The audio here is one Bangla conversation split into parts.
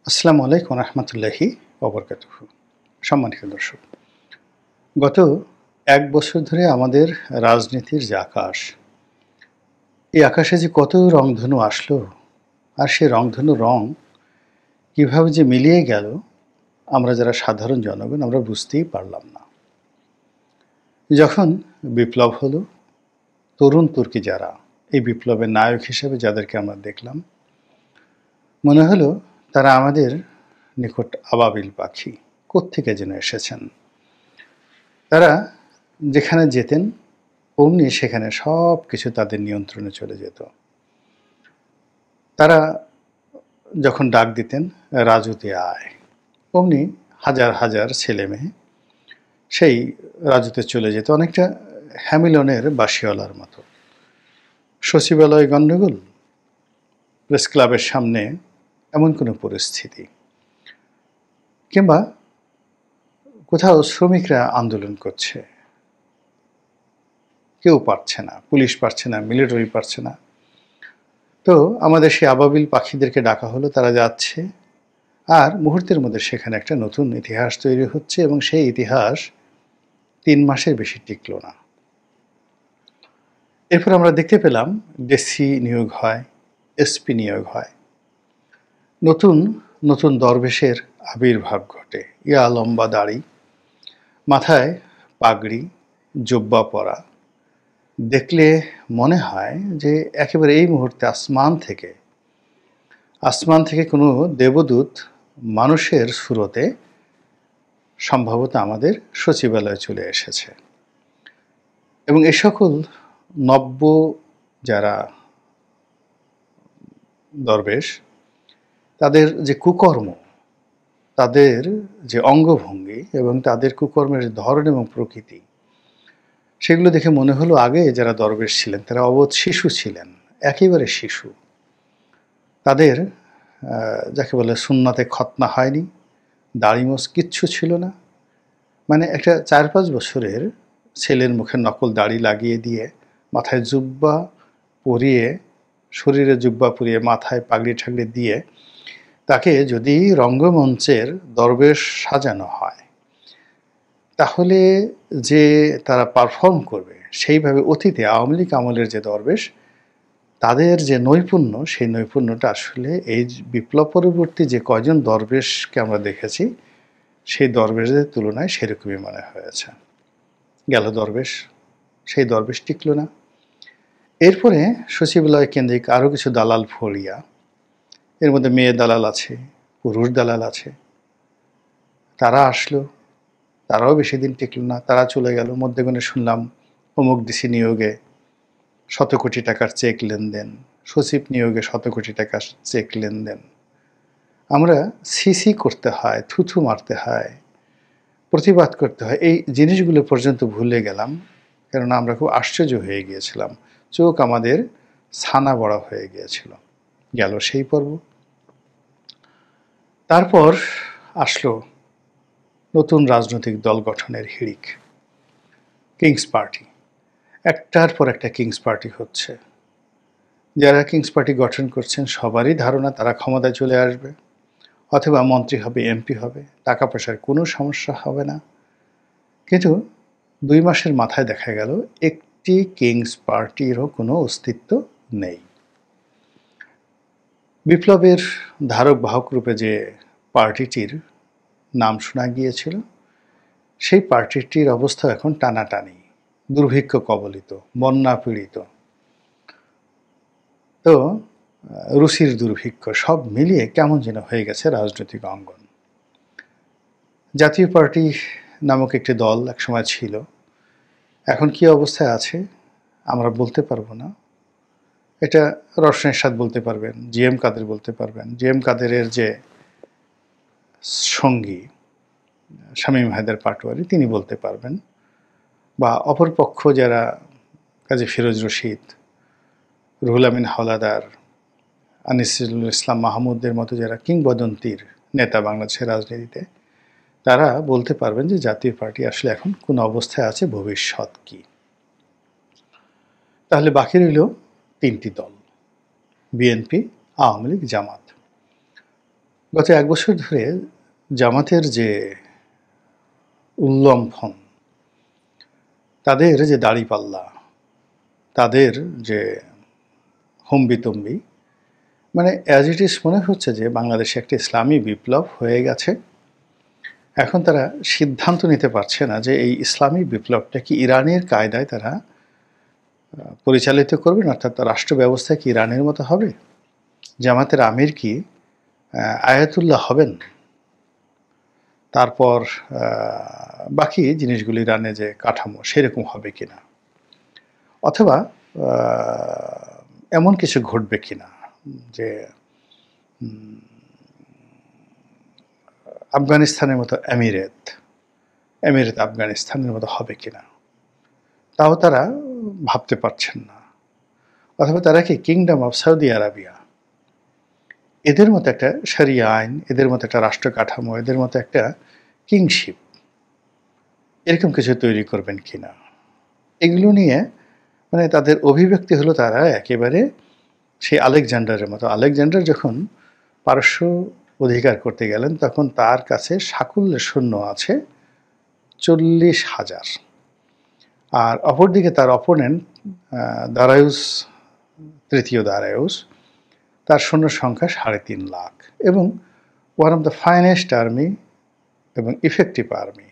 আসসালামু আলাইকুম রহমতুল্লাহি ওবরকাতুহু। সম্মানিত দর্শক, গত ১ বছর ধরে আমাদের রাজনীতির যে আকাশ, এই আকাশে যে কত রংধনু আসলো, আর সেই রংধনুর রং কীভাবে যে মিলিয়ে গেল, আমরা যারা সাধারণ জনগণ আমরা বুঝতেই পারলাম না। যখন বিপ্লব হলো, তরুণ তুর্কি যারা এই বিপ্লবের নায়ক হিসেবে যাদেরকে আমরা দেখলাম, মনে হলো তারা আমাদের নিকট আবাবিল পাখি, কোত্থেকে যেন এসেছেন। তারা যেখানে যেতেন অমনি সেখানে সব কিছু তাদের নিয়ন্ত্রণে চলে যেত। তারা যখন ডাক দিতেন রাজুতে আয়, অমনি হাজার হাজার ছেলে মেয়ে সেই রাজুতে চলে যেত, অনেকটা হ্যামিলনের বাঁশিওয়ালার মতো। সচিবালয় গণ্ডগোল, প্রেস ক্লাবের সামনে এমন কোনো পরিস্থিতি, কিংবা কোথাও শ্রমিকরা আন্দোলন করছে, কেউ পারছে না, পুলিশ পারছে না, মিলিটারি পারছে না। তো আমাদের সেই আবাবিল পাখিদেরকে ডাকা হলো, তারা যাচ্ছে, আর মুহূর্তের মধ্যে সেখানে একটা নতুন ইতিহাস তৈরি হচ্ছে, এবং সেই ইতিহাস ৩ মাসের বেশি টিকল না। এরপর আমরা দেখতে পেলাম ডিসি নিয়োগ হয়, এসপি নিয়োগ হয়, নতুন নতুন দরবেশের আবির্ভাব ঘটে। ইয়া লম্বা দাড়ি, মাথায় পাগড়ি, জুব্বা পরা, দেখলে মনে হয় যে একেবারে এই মুহূর্তে আসমান থেকে কোনো দেবদূত মানুষের সুরতে সম্ভবত আমাদের সচিবালয়ে চলে এসেছে। এবং এ সকল নব্য যারা দরবেশ, তাদের যে কুকর্ম, তাদের যে অঙ্গভঙ্গি এবং তাদের কুকর্মের ধরন এবং প্রকৃতি, সেগুলো দেখে মনে হলো আগে যারা দরবেশ ছিলেন তারা অবোধ শিশু ছিলেন, একেবারে শিশু। তাদের যাকে বলে সুন্নাতে খতনা হয়নি, দাড়িমোছ কিচ্ছু ছিল না। মানে একটা ৪-৫ বছরের ছেলের মুখে নকল দাড়ি লাগিয়ে দিয়ে, মাথায় জুব্বা পরিয়ে, শরীরে জুব্বা পরিয়ে, মাথায় পাগড়ি ঠাগড়ি দিয়ে তাকে যদি রঙ্গমঞ্চের দরবেশ সাজানো হয়, তাহলে যে তারা পারফর্ম করবে সেইভাবে অতীতে আওয়ামী লীগ আমলের যে দরবেশ, তাদের যে নৈপুণ্য, সেই নৈপুণ্যটা আসলে এই বিপ্লব পরবর্তী যে কয়জন দরবেশকে আমরা দেখেছি সেই দরবেশদের তুলনায় সেরকমই মনে হয়েছে। গেল দরবেশ, সেই দরবেশ টিকল না। এরপরে সচিবালয় কেন্দ্রিক আরও কিছু দালাল ফড়িয়া, এর মধ্যে মেয়ে দালাল আছে, পুরুষ দালাল আছে, তারা আসলো, তারাও বেশি দিন টিকল না, তারা চলে গেল। মধ্যেখানে শুনলাম অমুক ডিসি নিয়োগে ১০০ কোটি টাকার চেক লেনদেন, সচিব নিয়োগে ১০০ কোটি টাকার চেক লেনদেন। আমরা সিসি করতে হয়, থুথু মারতে হয়, প্রতিবাদ করতে হয়, এই জিনিসগুলো পর্যন্ত ভুলে গেলাম, কেননা আমরা খুব আশ্চর্য হয়ে গিয়েছিলাম, চোখ আমাদের ছানা বড়া হয়ে গিয়েছিল। গেল সেই পর্ব। তারপর আসলো নতুন রাজনৈতিক দল গঠনের হিড়িক, কিংস পার্টি। একটার পর একটা কিংস পার্টি হচ্ছে। যারা কিংস পার্টি গঠন করছেন সবারই ধারণা তারা ক্ষমতায় চলে আসবে, অথবা মন্ত্রী হবে, এমপি হবে, টাকা পয়সার কোনো সমস্যা হবে না। কিন্তু ২ মাসের মাথায় দেখা গেল একটি কিংস পার্টিরও কোনো অস্তিত্ব নেই। বিপ্লবের ধারক বাহক রূপে যে পার্টিটির নাম শোনা গিয়েছিল, সেই পার্টিটির অবস্থা এখন টানাটানি, দুর্ভিক্ষ কবলিত, বন্যা পীড়িত। তো রুচির দুর্ভিক্ষ সব মিলিয়ে কেমন যেন হয়ে গেছে রাজনৈতিক অঙ্গন। জাতীয় পার্টি নামক একটি দল একসময় ছিল, এখন কি অবস্থায় আছে আমরা বলতে পারবো না। এটা রওশন এরশাদ বলতে পারবেন, জিএম কাদের বলতে পারবেন, জিএম কাদেরের যে সঙ্গী শামীম হায়দার পাটোয়ারি তিনি বলতে পারবেন, বা অপরপক্ষ যারা কাজী ফিরোজ রশিদ, রুহুল আমিন হাওলাদার, আনিসুল ইসলাম মাহমুদের মতো যারা কিংবদন্তির নেতা বাংলাদেশের রাজনীতিতে, তারা বলতে পারবেন যে জাতীয় পার্টি আসলে এখন কোন অবস্থায় আছে, ভবিষ্যৎ কি। তাহলে বাকি রইল ৩টি দল, বিএনপি, আওয়ামী লীগ, জামাত। গত ১ বছর ধরে জামাতের যে উল্লম্ফন, তাদের যে দাড়িপাল্লা, তাদের যে হম্বিতম্বি, মানে অ্যাজ ইট ইজ মনে হচ্ছে যে বাংলাদেশে একটা ইসলামী বিপ্লব হয়ে গেছে। এখন তারা সিদ্ধান্ত নিতে পারছে না যে এই ইসলামী বিপ্লবটা কি ইরানের কায়দায় তারা পরিচালিত করবেন, অর্থাৎ রাষ্ট্র ব্যবস্থা কি ইরানের মতো হবে? জামাতের আমির কি আয়াতুল্লাহ হবেন? তারপর বাকি জিনিসগুলি ইরানে যে কাঠামো সেরকম হবে কিনা, অথবা এমন কিছু ঘটবে কিনা যে আফগানিস্তানের মতো এমিরেত আফগানিস্তানের মতো হবে কিনা, তাও তারা ভাবতে পারছেন না। অথবা তারা কি কিংডম অফ সৌদি আরবিয়া, এদের মতো একটা শরিয়া আইন, এদের মতো একটা রাষ্ট্র কাঠামো, এদের মতো একটা কিংশিপ, এরকম কিছু তৈরি করবেন কিনা, এগুলো নিয়ে মানে তাদের অভিব্যক্তি হলো তারা একেবারে সেই আলেকজান্ডারের মতো। আলেকজান্ডার যখন পারস্য অধিকার করতে গেলেন, তখন তার কাছে সাকুল্যের সৈন্য আছে 40,000, আর অপরদিকে তার অপোনেন্ট দারায়ুস, তৃতীয় দারায়ুস, তার সৈন্য সংখ্যা 3.5 লাখ, এবং one of the finest army এবং ইফেক্টিভ আর্মি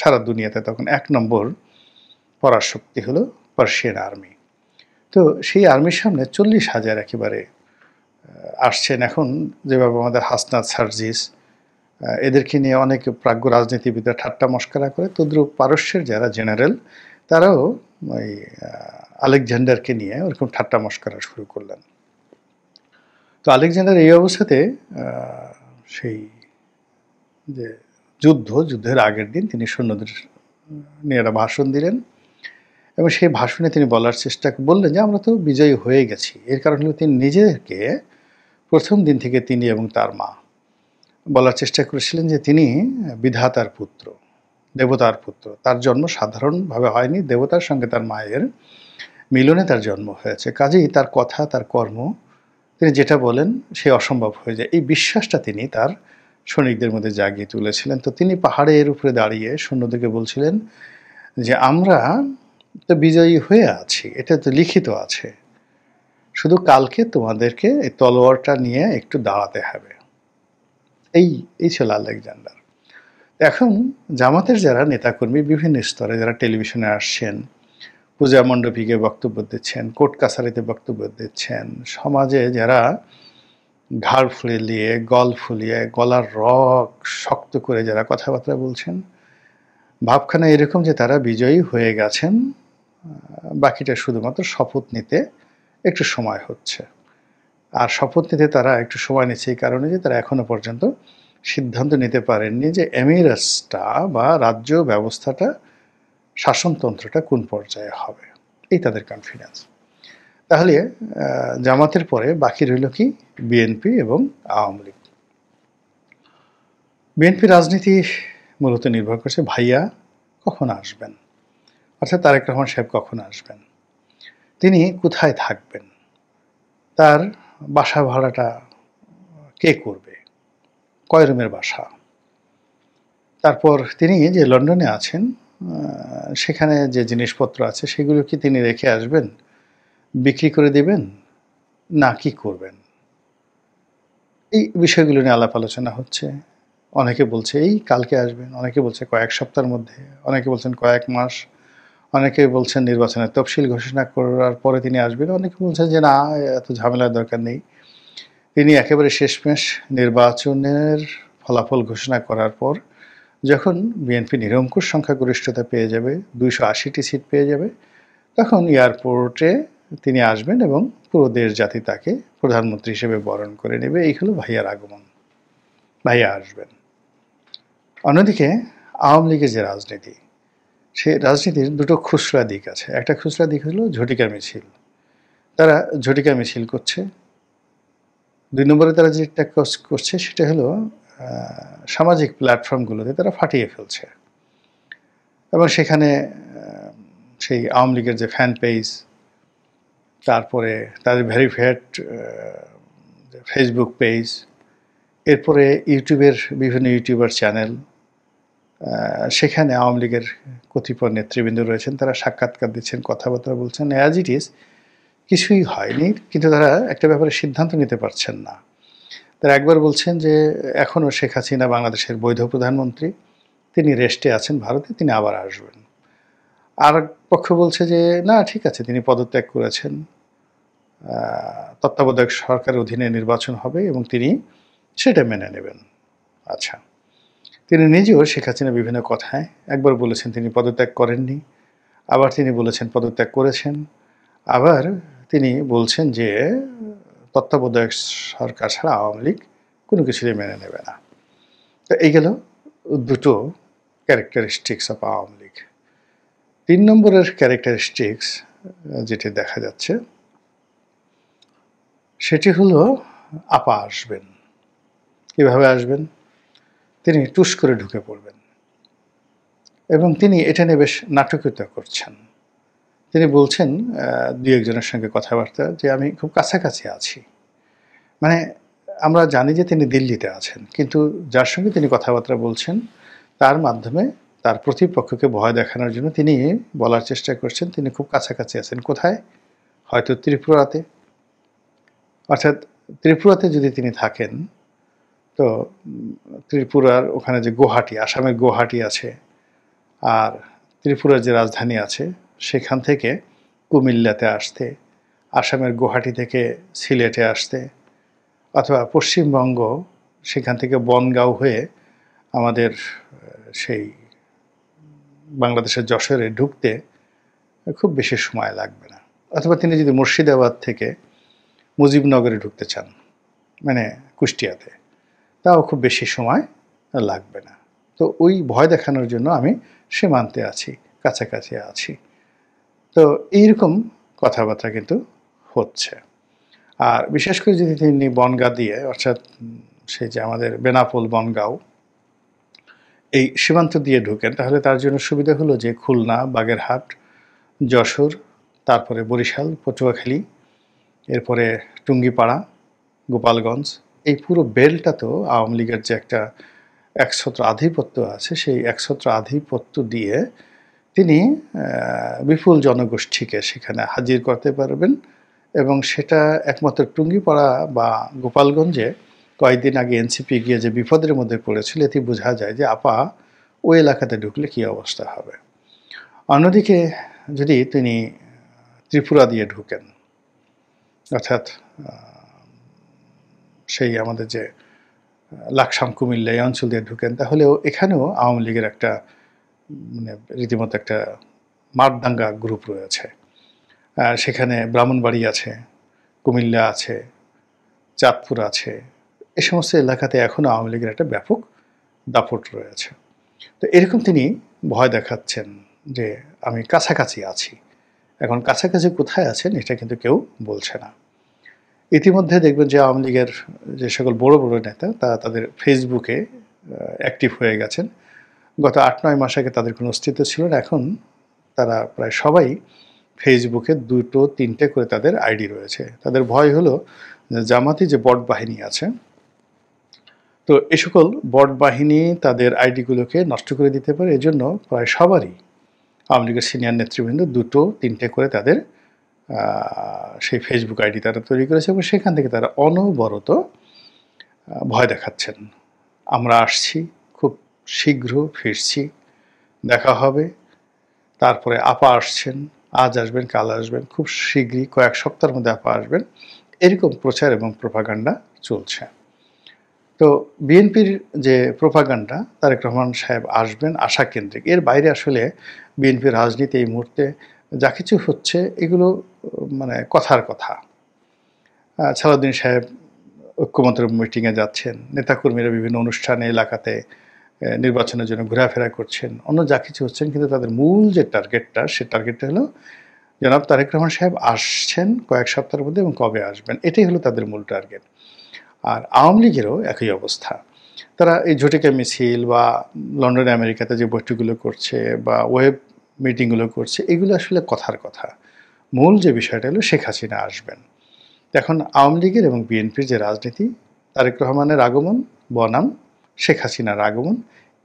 সারা দুনিয়াতে। তখন 1 নম্বর পরাশক্তি হলো পার্সিয়ান আর্মি। তো সেই আর্মির সামনে 40,000 একেবারে আসছেন। এখন যেভাবে আমাদের হাসনাত, সার্জিস, এদেরকে নিয়ে অনেক প্রাজ্ঞ রাজনীতিবিদরা ঠাট্টা মস্করা করে, তদ্রুপ পারস্যের যারা জেনারেল তারাও ওই আলেকজান্ডারকে নিয়ে ওরকম ঠাট্টা মস্করা শুরু করলেন। তো আলেকজান্ডার এই অবস্থাতে সেই যে যুদ্ধের আগের দিন তিনি সৈন্যদের নিয়ে একটা ভাষণ দিলেন, এবং সেই ভাষণে তিনি বলার চেষ্টা বললেন যে আমরা তো বিজয়ী হয়ে গেছি। এর কারণ হলো তিনি নিজেকে প্রথম দিন থেকে তিনি এবং তার মা বলার চেষ্টা করেছিলেন যে তিনি বিধাতার পুত্র, দেবতার পুত্র। তার জন্ম সাধারণভাবে হয়নি, দেবতার সঙ্গে তার মায়ের মিলনে তার জন্ম হয়েছে। কাজেই তার কথা, তার কর্ম, তিনি যেটা বলেন সে অসম্ভব হয়ে যায়, এই বিশ্বাসটা তিনি তার সৈনিকদের মধ্যে জাগিয়ে তুলেছিলেন। তো তিনি পাহাড়ের উপরে দাঁড়িয়ে সৈন্যদেরকে বলছিলেন যে আমরা তো বিজয়ী হয়ে আছি, এটা তো লিখিত আছে, শুধু কালকে তোমাদেরকে এই তলোয়ারটা নিয়ে একটু দাঁড়াতে হবে। এই ছিল আলেকজান্ডার। এখন জামাতের যারা নেতাকর্মী বিভিন্ন স্তরে যারা টেলিভিশনে আসছেন, পূজা মণ্ডপে গিয়ে বক্তব্য দিচ্ছেন, কোর্ট কাছারিতে বক্তব্য দিচ্ছেন, সমাজে যারা ঘাড় ফুলিয়ে, গল ফুলিয়ে, গলার রগ শক্ত করে যারা কথাবার্তা বলছেন, ভাবখানা এরকম যে তারা বিজয়ী হয়ে গেছেন, বাকিটা শুধুমাত্র শপথ নিতে একটু সময় হচ্ছে। আর শপথ নিতে তারা একটু সময় নিচ্ছে এই কারণে যে তারা এখনো পর্যন্ত সিদ্ধান্ত নিতে পারেননি যে এমিরেটসটা বা রাজ্য ব্যবস্থাটা, শাসনতন্ত্রটা কোন পর্যায়ে হবে, এই তাদের কনফিডেন্স। তাহলে জামাতের পরে বাকি রইল কি বিএনপি এবং আওয়ামী লীগ। বিএনপি রাজনীতি মূলত নির্ভর করছে ভাইয়া কখন আসবেন, অর্থাৎ তারেক রহমান সাহেব কখন আসবেন, তিনি কোথায় থাকবেন, তার বাসা ভাড়াটা কে করবে, কয় রুমের বাসা, তারপর তিনি যে লন্ডনে আছেন সেখানে যে জিনিসপত্র আছে সেগুলো কি তিনি রেখে আসবেন, বিক্রি করে দেবেন, না কি করবেন, এই বিষয়গুলো নিয়ে আলাপ আলোচনা হচ্ছে। অনেকে বলছে এই কালকে আসবেন, অনেকে বলছে কয়েক সপ্তাহের মধ্যে, অনেকে বলছেন কয়েক মাস, অনেকে বলছেন নির্বাচনের তফসিল ঘোষণা করার পরে তিনি আসবেন, অনেকে বলছেন যে না এত ঝামেলার দরকার নেই, তিনি একেবারে শেষমেশ নির্বাচনের ফলাফল ঘোষণা করার পর যখন বিএনপি নিরঙ্কুশ সংখ্যাগরিষ্ঠতা পেয়ে যাবে, 280টি সিট পেয়ে যাবে, তখন এয়ারপোর্টে তিনি আসবেন এবং পুরো দেশ জাতি তাকে প্রধানমন্ত্রী হিসেবে বরণ করে নেবে। এই হলো ভাইয়ার আগমন, ভাইয়া আসবেন। অন্যদিকে আওয়ামী লীগের যে রাজনীতি, সে রাজনীতির দুটো খুচরা দিক আছে। একটা খুচরা দিক হলো ঝটিকা মিছিল, তারা ঝটিকা মিছিল করছে। 2 নম্বরে তারা যেটা করছে সেটা হলো সামাজিক প্ল্যাটফর্মগুলোতে তারা ফাটিয়ে ফেলছে, এবং সেখানে সেই আওয়ামী লীগের যে ফ্যান পেজ, তারপরে তাদের ভেরিফাইড ফেসবুক পেজ, এরপরে ইউটিউবের বিভিন্ন ইউটিউবার চ্যানেল, সেখানে আওয়ামী লীগের কতিপয় নেতৃবৃন্দ রয়েছেন, তারা সাক্ষাৎকার দিচ্ছেন, কথাবার্তা বলছেন, অ্যাজ ইট ইজ কিছুই হয়নি, কিন্তু তারা একটা ব্যাপারে সিদ্ধান্ত নিতে পারছেন না। তারা একবার বলছেন যে এখনও শেখ হাসিনা বাংলাদেশের বৈধ প্রধানমন্ত্রী, তিনি রেস্টে আছেন ভারতে, তিনি আবার আসবেন। আর পক্ষ বলছে যে না, ঠিক আছে, তিনি পদত্যাগ করেছেন, তত্ত্বাবধায়ক সরকারের অধীনে নির্বাচন হবে এবং তিনি সেটা মেনে নেবেন। আচ্ছা, তিনি নিজেও শেখ হাসিনা বিভিন্ন কথায় একবার বলেছেন তিনি পদত্যাগ করেননি, আবার তিনি বলেছেন পদত্যাগ করেছেন, আবার তিনি বলছেন যে তত্ত্বাবধায়ক সরকার ছাড়া আওয়ামী লীগ কোনো কিছুই মেনে নেবে না। তো এই গেল দুটো ক্যারেক্টারিস্টিক্স অফ আওয়ামী লীগ। 3 নম্বরের ক্যারেক্টারিস্টিক্স যেটি দেখা যাচ্ছে সেটি হলো আপা আসবেন। কীভাবে আসবেন? তিনি টুস করে ঢুকে পড়বেন এবং তিনি এটা নিয়ে বেশ নাটকীয়তা করছেন। তিনি বলছেন দু একজনের সঙ্গে কথাবার্তা যে আমি খুব কাছাকাছি আছি। মানে আমরা জানি যে তিনি দিল্লিতে আছেন, কিন্তু যার সঙ্গে তিনি কথাবার্তা বলছেন তার মাধ্যমে তার প্রতিপক্ষকে ভয় দেখানোর জন্য তিনি বলার চেষ্টা করছেন তিনি খুব কাছাকাছি আছেন। কোথায়? হয়তো ত্রিপুরাতে। অর্থাৎ ত্রিপুরাতে যদি তিনি থাকেন, তো ত্রিপুরার ওখানে যে গুয়াহাটি, আসামের গুয়াহাটি আছে, আর ত্রিপুরার যে রাজধানী আছে সেখান থেকে কুমিল্লাতে আসতে, আসামের গুয়াহাটি থেকে সিলেটে আসতে, অথবা পশ্চিমবঙ্গ সেখান থেকে বনগাঁও হয়ে আমাদের সেই বাংলাদেশের যশোরে ঢুকতে খুব বেশি সময় লাগবে না। অথবা তিনি যদি মুর্শিদাবাদ থেকে মুজিবনগরে ঢুকতে চান, মানে কুষ্টিয়াতে, তাও খুব বেশি সময় লাগবে না। তো ওই ভয় দেখানোর জন্য আমি সীমান্তে আছি, কাছাকাছি আছি। তো এইরকম কথাবার্তা কিন্তু হচ্ছে। আর বিশেষ করে যদি তিনি বনগাঁ দিয়ে, অর্থাৎ সেই যে আমাদের বেনাপোল বনগাঁও, এই সীমান্ত দিয়ে ঢুকেন, তাহলে তার জন্য সুবিধা হলো যে খুলনা, বাগেরহাট, যশোর, তারপরে বরিশাল, পটুয়াখালী, এরপরে টুঙ্গিপাড়া, গোপালগঞ্জ, এই পুরো বেলটা তো আওয়ামী লীগের যে একটা একছত্র আধিপত্য আছে, সেই একছত্র আধিপত্য দিয়ে তিনি বিপুল জনগোষ্ঠীকে সেখানে হাজির করতে পারবেন। এবং সেটা একমাত্র টুঙ্গিপাড়া বা গোপালগঞ্জে কয়েকদিন আগে এনসিপি গিয়ে যে বিপদের মধ্যে পড়েছিল, এতে বোঝা যায় যে আপা ওই এলাকাতে ঢুকলে কী অবস্থা হবে। অন্যদিকে যদি তিনি ত্রিপুরা দিয়ে ঢুকেন, অর্থাৎ সেই আমাদের যে লাকসাম, কুমিল্লা, এই অঞ্চল দিয়ে ঢুকেন, তাহলেও এখানেও আওয়ামী লীগের একটা মানে রীতিমতো একটা মারদাঙ্গা গ্রুপ রয়েছে। সেখানে ব্রাহ্মণবাড়ি আছে, কুমিল্লা আছে, চাঁদপুর আছে, এই সমস্ত এলাকাতে এখনও আওয়ামী লীগের একটা ব্যাপক দাপট রয়েছে। তো এরকম তিনি ভয় দেখাচ্ছেন যে আমি কাছাকাছি আছি। এখন কাছাকাছি কোথায় আছেন এটা কিন্তু কেউ বলছে না। ইতিমধ্যে দেখবেন যে আওয়ামী লীগের যে সকল বড় বড় নেতা তারা তাদের ফেসবুকে অ্যাক্টিভ হয়ে গেছেন। গত ৮-৯ মাস আগে তাদের কোনো অস্তিত্ব ছিল না, এখন তারা প্রায় সবাই ফেসবুকে ২-৩টে করে তাদের আইডি রয়েছে। তাদের ভয় হলো জামাতি যে বট বাহিনী আছে, তো এ সকল বট বাহিনী তাদের আইডিগুলোকে নষ্ট করে দিতে পারে। এজন্য প্রায় সবারই আওয়ামী লীগের সিনিয়র নেতৃবৃন্দ ২-৩টে করে তাদের সেই ফেসবুক আইডি তারা তৈরি করেছে এবং সেখান থেকে তারা অনবরত ভয় দেখাচ্ছেন। আমরা আসছি, খুব শীঘ্র ফিরছি, দেখা হবে, তারপরে আপা আসছেন, আজ আসবেন, কাল আসবেন, খুব শীঘ্রই কয়েক সপ্তাহের মধ্যে আপা আসবেন, এরকম প্রচার এবং প্রোপাগান্ডা চলছে। তো বিএনপির যে প্রোপাগান্ডা, তারেক রহমান সাহেব আসবেন আশাকেন্দ্রিক, এর বাইরে আসলে বিএনপির রাজনীতি এই মুহূর্তে যা কিছু হচ্ছে এগুলো মানে কথার কথা। সালাউদ্দিন সাহেব ঐক্যমন্ত্র মিটিংয়ে যাচ্ছেন, নেতাকর্মীরা বিভিন্ন অনুষ্ঠানে এলাকাতে নির্বাচনের জন্য ঘোরাফেরা করছেন, অন্য যা কিছু হচ্ছেন, কিন্তু তাদের মূল যে টার্গেটটা, সে টার্গেটটা হলো জনাব তারেক রহমান সাহেব আসছেন কয়েক সপ্তাহের মধ্যে এবং কবে আসবেন, এটাই হলো তাদের মূল টার্গেট। আর আওয়ামী লীগেরও একই অবস্থা। তারা এই ঝটিকা মিছিল বা লন্ডনে আমেরিকাতে যে বৈঠকগুলো করছে বা ওয়েব মিটিংগুলো করছে, এগুলো আসলে কথার কথা। মূল যে বিষয়টা হলো শেখ হাসিনা আসবেন। এখন আওয়ামী লীগের এবং বিএনপির যে রাজনীতি, তারেক রহমানের আগমন বনাম শেখ হাসিনার আগমন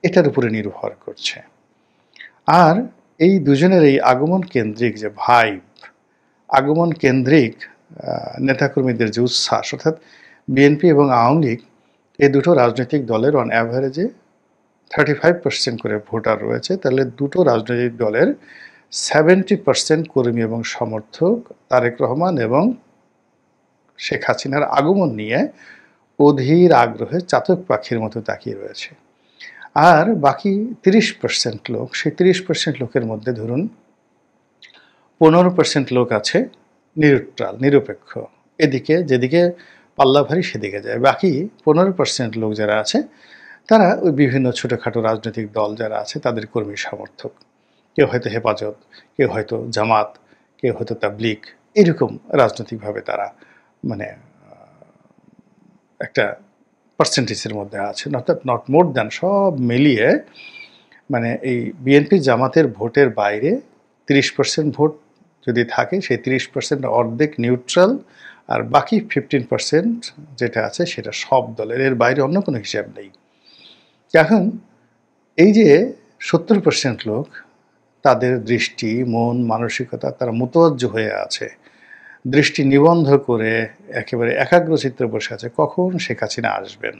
এটার উপরে নির্ভর করছে। আর এই দুজনের এই আগমন কেন্দ্রিক যে ভাইব, আগমন কেন্দ্রিক নেতাকর্মীদের যে উচ্ছ্বাস, অর্থাৎ বিএনপি এবং আওয়ামী লীগ এই দুটো রাজনৈতিক দলের অন অ্যাভারেজে 35% করে ভোটার রয়েছে, তাহলে দুটো রাজনৈতিক দলের 70% কর্মী এবং সমর্থক তারেক রহমান এবং শেখ হাসিনার আগমন নিয়ে অধীর আগ্রহে চাতক পাখির মতো তাকিয়ে রয়েছে। আর বাকি 30% লোক, সেই 30% লোকের মধ্যে ধরুন 15% লোক আছে নিউট্রাল, নিরপেক্ষ, এদিকে যেদিকে পাল্লা ভারী সেদিকে যায়। বাকি 15% লোক যারা আছে তারা ওই বিভিন্ন ছোটোখাটো রাজনৈতিক দল যারা আছে তাদের কর্মী সমর্থক। কেউ হয়তো হেফাজত, কেউ হয়তো জামাত, কেউ হয়তো তাবলিগ, এরকম রাজনৈতিকভাবে তারা মানে একটা পার্সেন্টেজের মধ্যে আছে, নট মোর দ্যান। সব মিলিয়ে মানে এই বিএনপি জামাতের ভোটের বাইরে 30% ভোট যদি থাকে, সেই 30% অর্ধেক নিউট্রাল, আর বাকি 15% যেটা আছে সেটা সব দলের, এর বাইরে অন্য কোনো হিসাব নেই। এখন এই যে 70% লোক, তাদের দৃষ্টি, মন, মানসিকতা তারা মুতওয়াজ্জহ হয়ে আছে, দৃষ্টি নিবন্ধ করে একেবারে একাগ্রচিত্তে বসে আছে কখন শেখ হাসিনা আসবেন,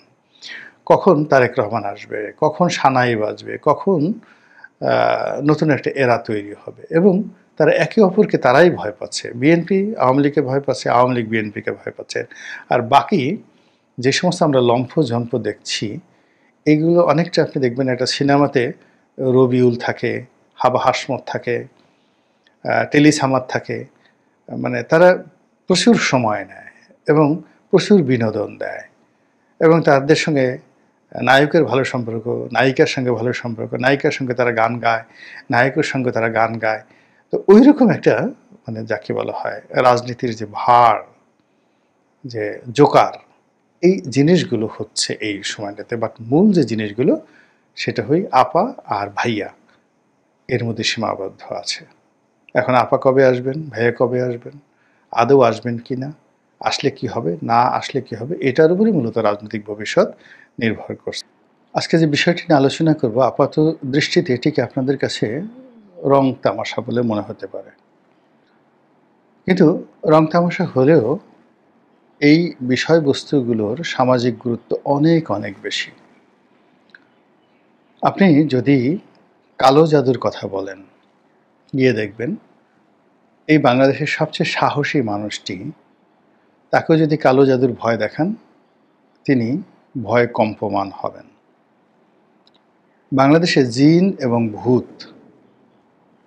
কখন তারেক রহমান আসবে, কখন সানাই বাজবে, কখন নতুন একটা এরা তৈরি হবে। এবং তারা একে অপরকে তারাই ভয় পাচ্ছে। বিএনপি আওয়ামী লীগকে ভয় পাচ্ছে, আওয়ামী লীগ বিএনপিকে ভয় পাচ্ছে। আর বাকি যে সমস্ত আমরা লম্ফ-ঝম্প দেখছি, এইগুলো অনেকটা আপনি দেখবেন একটা সিনেমাতে রবিউল থাকে, হাবা হাসমত থাকে, টেলি সামাদ থাকে, মানে তারা প্রচুর সময় নেয় এবং প্রচুর বিনোদন দেয় এবং তাদের সঙ্গে নায়কের ভালো সম্পর্ক, নায়িকার সঙ্গে ভালো সম্পর্ক, নায়িকার সঙ্গে তারা গান গায়, নায়কের সঙ্গে তারা গান গায়। তো ওই রকম একটা মানে যাকে বলা হয় রাজনীতির যে ভার, যে জোকার, এই জিনিসগুলো হচ্ছে এই সময়টাতে। বাট মূল যে জিনিসগুলো সেটা হই আপা আর ভাইয়া, এর মধ্যে সীমাবদ্ধ আছে। এখন আপা কবে আসবেন, ভাইয়া কবে আসবেন, আদৌ আসবেন কি না, আসলে কি হবে, না আসলে কি হবে, এটার উপরই মূলত রাজনৈতিক ভবিষ্যৎ নির্ভর করছে। আজকে যে বিষয়টি নিয়ে আলোচনা করব, আপাত দৃষ্টিতে এটিকে আপনাদের কাছে রং তামাশা বলে মনে হতে পারে, কিন্তু রং তামাশা হলেও এই বিষয়বস্তুগুলোর সামাজিক গুরুত্ব অনেক অনেক বেশি। আপনি যদি কালো জাদুর কথা বলেন, গিয়ে দেখবেন এই বাংলাদেশের সবচেয়ে সাহসী মানুষটি, তাকেও যদি কালো জাদুর ভয় দেখান, তিনি ভয় কম্পমান হবেন। বাংলাদেশে জিন এবং ভূত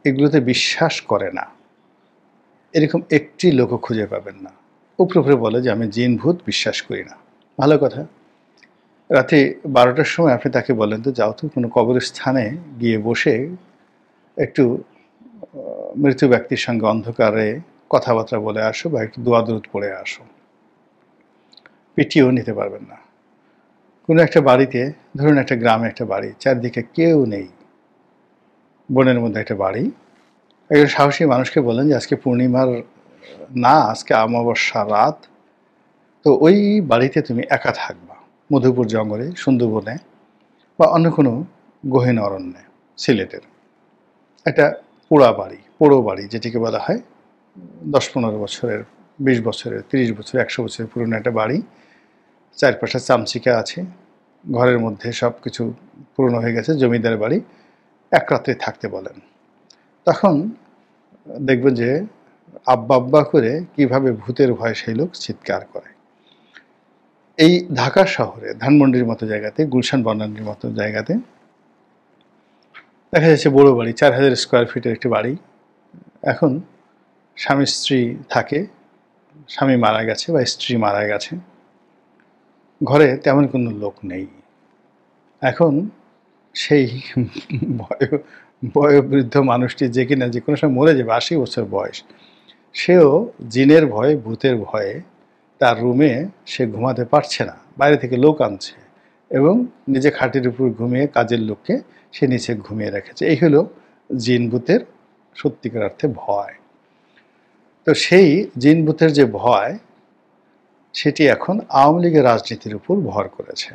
এগুলোতে বিশ্বাস করে না এরকম একটি লোকও খুঁজে পাবেন না। উপরে বলে যে আমি জিন ভূত বিশ্বাস করি না। ভালো কথা, রাতে 12টার সময় আপনি তাকে বলেন তো যাও তো কোনো কবরস্থানে গিয়ে বসে একটু মৃত ব্যক্তির সঙ্গে অন্ধকারে কথাবার্তা বলে আসো বা একটু দোয়া দরুদ পড়ে আসো, পিটিয়েও নিতে পারবেন না। কোনো একটা বাড়িতে, ধরুন একটা গ্রামে একটা বাড়ি, চারদিকে কেউ নেই, বনের মধ্যে একটা বাড়ি, একজন সাহসী মানুষকে বলেন যে আজকে পূর্ণিমার না, আজকে অমাবস্যা রাত, তো ওই বাড়িতে তুমি একা থাকবা, মধুপুর জঙ্গলে, সুন্দরবনে বা অন্য কোনো গহীন অরণ্যে, সিলেটের একটা পোড়ো বাড়ি যেটিকে বলা হয় 10-15 বছরের, 20 বছরের, 30 বছর, 100 বছরের পুরনো একটা বাড়ি, চারপাশে চামচিকা আছে, ঘরের মধ্যে সব কিছু পুরনো হয়ে গেছে, জমিদার বাড়ি, এক রাত্রে থাকতে বলেন। তখন দেখবেন যে আব্বা আব্বা করে কিভাবে ভূতের ভয় সেই লোক চিৎকার করে। এই ঢাকা শহরে ধানমন্ডির মতো জায়গাতে, গুলশান বনানীর মতো জায়গাতে দেখা যাচ্ছে বড় বাড়ি, 4000 স্কোয়ার ফিটের একটি বাড়ি। এখন স্বামী স্ত্রী থাকে, স্বামী মারা গেছে বা স্ত্রী মারা গেছে, ঘরে তেমন কোনো লোক নেই। এখন সেই বয়োবৃদ্ধ মানুষটি, যে কিনা যে কোনো সময় মরে যাবে, 80 বছর বয়স, সেও জিনের ভয়ে, ভূতের ভয়ে তার রুমে সে ঘুমাতে পারছে না, বাইরে থেকে লোক আনছে এবং নিজে খাটের উপর ঘুমিয়ে কাজের লোককে সে নিচে ঘুমিয়ে রেখেছে। এই হলো জিন ভূতের সত্যিকার অর্থে ভয়। তো সেই জিন ভূতের যে ভয়, সেটি এখন আওয়ামী লীগের রাজনীতির উপর ভর করেছে।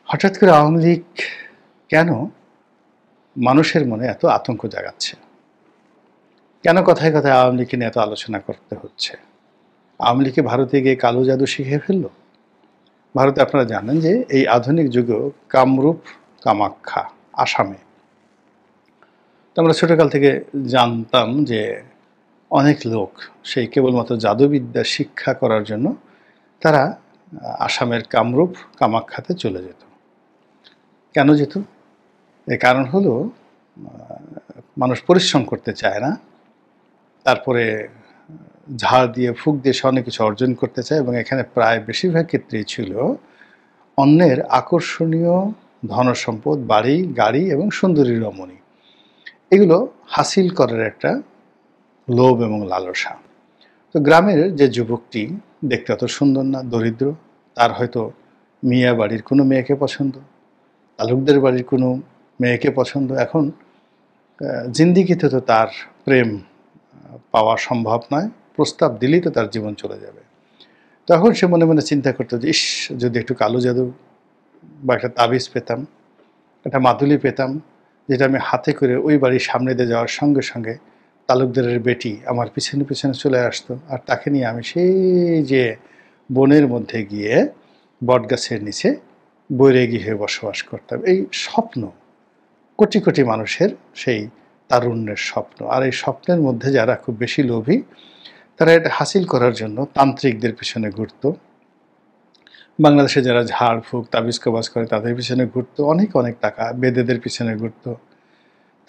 হঠাৎ করে আওয়ামী লীগ কেন মানুষের মনে এত আতঙ্ক জাগাচ্ছে? কেন কথায় কথায় আওয়ামী লীগকে নিয়ে এত আলোচনা করতে হচ্ছে? আওয়ামী লীগকে ভারতে গিয়ে কালো জাদু শিখে ফেললো? ভারতে আপনারা জানেন যে এই আধুনিক যুগেও কামরূপ কামাখ্যা আসামে, তো আমরা ছোটকাল থেকে জানতাম যে অনেক লোক সেই কেবলমাত্র জাদুবিদ্যা শিক্ষা করার জন্য তারা আসামের কামরূপ কামাখ্যাতে চলে যেত। কেন যেত? এর কারণ হলো মানুষ পরিশ্রম করতে চায় না, তারপরে ঝাড় দিয়ে ফুঁক দিয়ে সে অনেক কিছু অর্জন করতে চায়, এবং এখানে প্রায় বেশিরভাগ ক্ষেত্রেই ছিল অন্যের আকর্ষণীয় ধনসম্পদ, বাড়ি গাড়ি এবং সুন্দরী রমণী, এগুলো হাসিল করার একটা লোভ এবং লালসা। তো গ্রামের যে যুবকটি দেখতে অত সুন্দর না, দরিদ্র, তার হয়তো মিয়া বাড়ির কোনো মেয়েকে পছন্দ, তালুকদের বাড়ির কোনো মেয়েকে পছন্দ। এখন জিন্দিগিতে তো তার প্রেম পাওয়া সম্ভব নয়, প্রস্তাব দিলেই তো তার জীবন চলে যাবে। তখন সে মনে মনে চিন্তা করতো যে ইস, যদি একটু কালো জাদু বা একটা তাবিজ পেতাম, একটা মাদুলি পেতাম, যেটা আমি হাতে করে ওই বাড়ির সামনে দিয়ে যাওয়ার সঙ্গে সঙ্গে তালুকদারের বেটি আমার পিছনে পিছনে চলে আসতো, আর তাকে নিয়ে আমি সেই যে বনের মধ্যে গিয়ে বটগাছের নিচে বৈরাগী হয়ে বসবাস করতাম। এই স্বপ্ন কোটি কোটি মানুষের, সেই তারুণ্যের স্বপ্ন। আর এই স্বপ্নের মধ্যে যারা খুব বেশি লোভী, তারা এটা হাসিল করার জন্য তান্ত্রিকদের পিছনে ঘুরত। বাংলাদেশে যারা ঝাড় ফুঁক তাবিজ কবাজ করে তাদের পিছনে ঘুরতো, অনেক অনেক টাকা বেদেদের পিছনে ঘুরতো।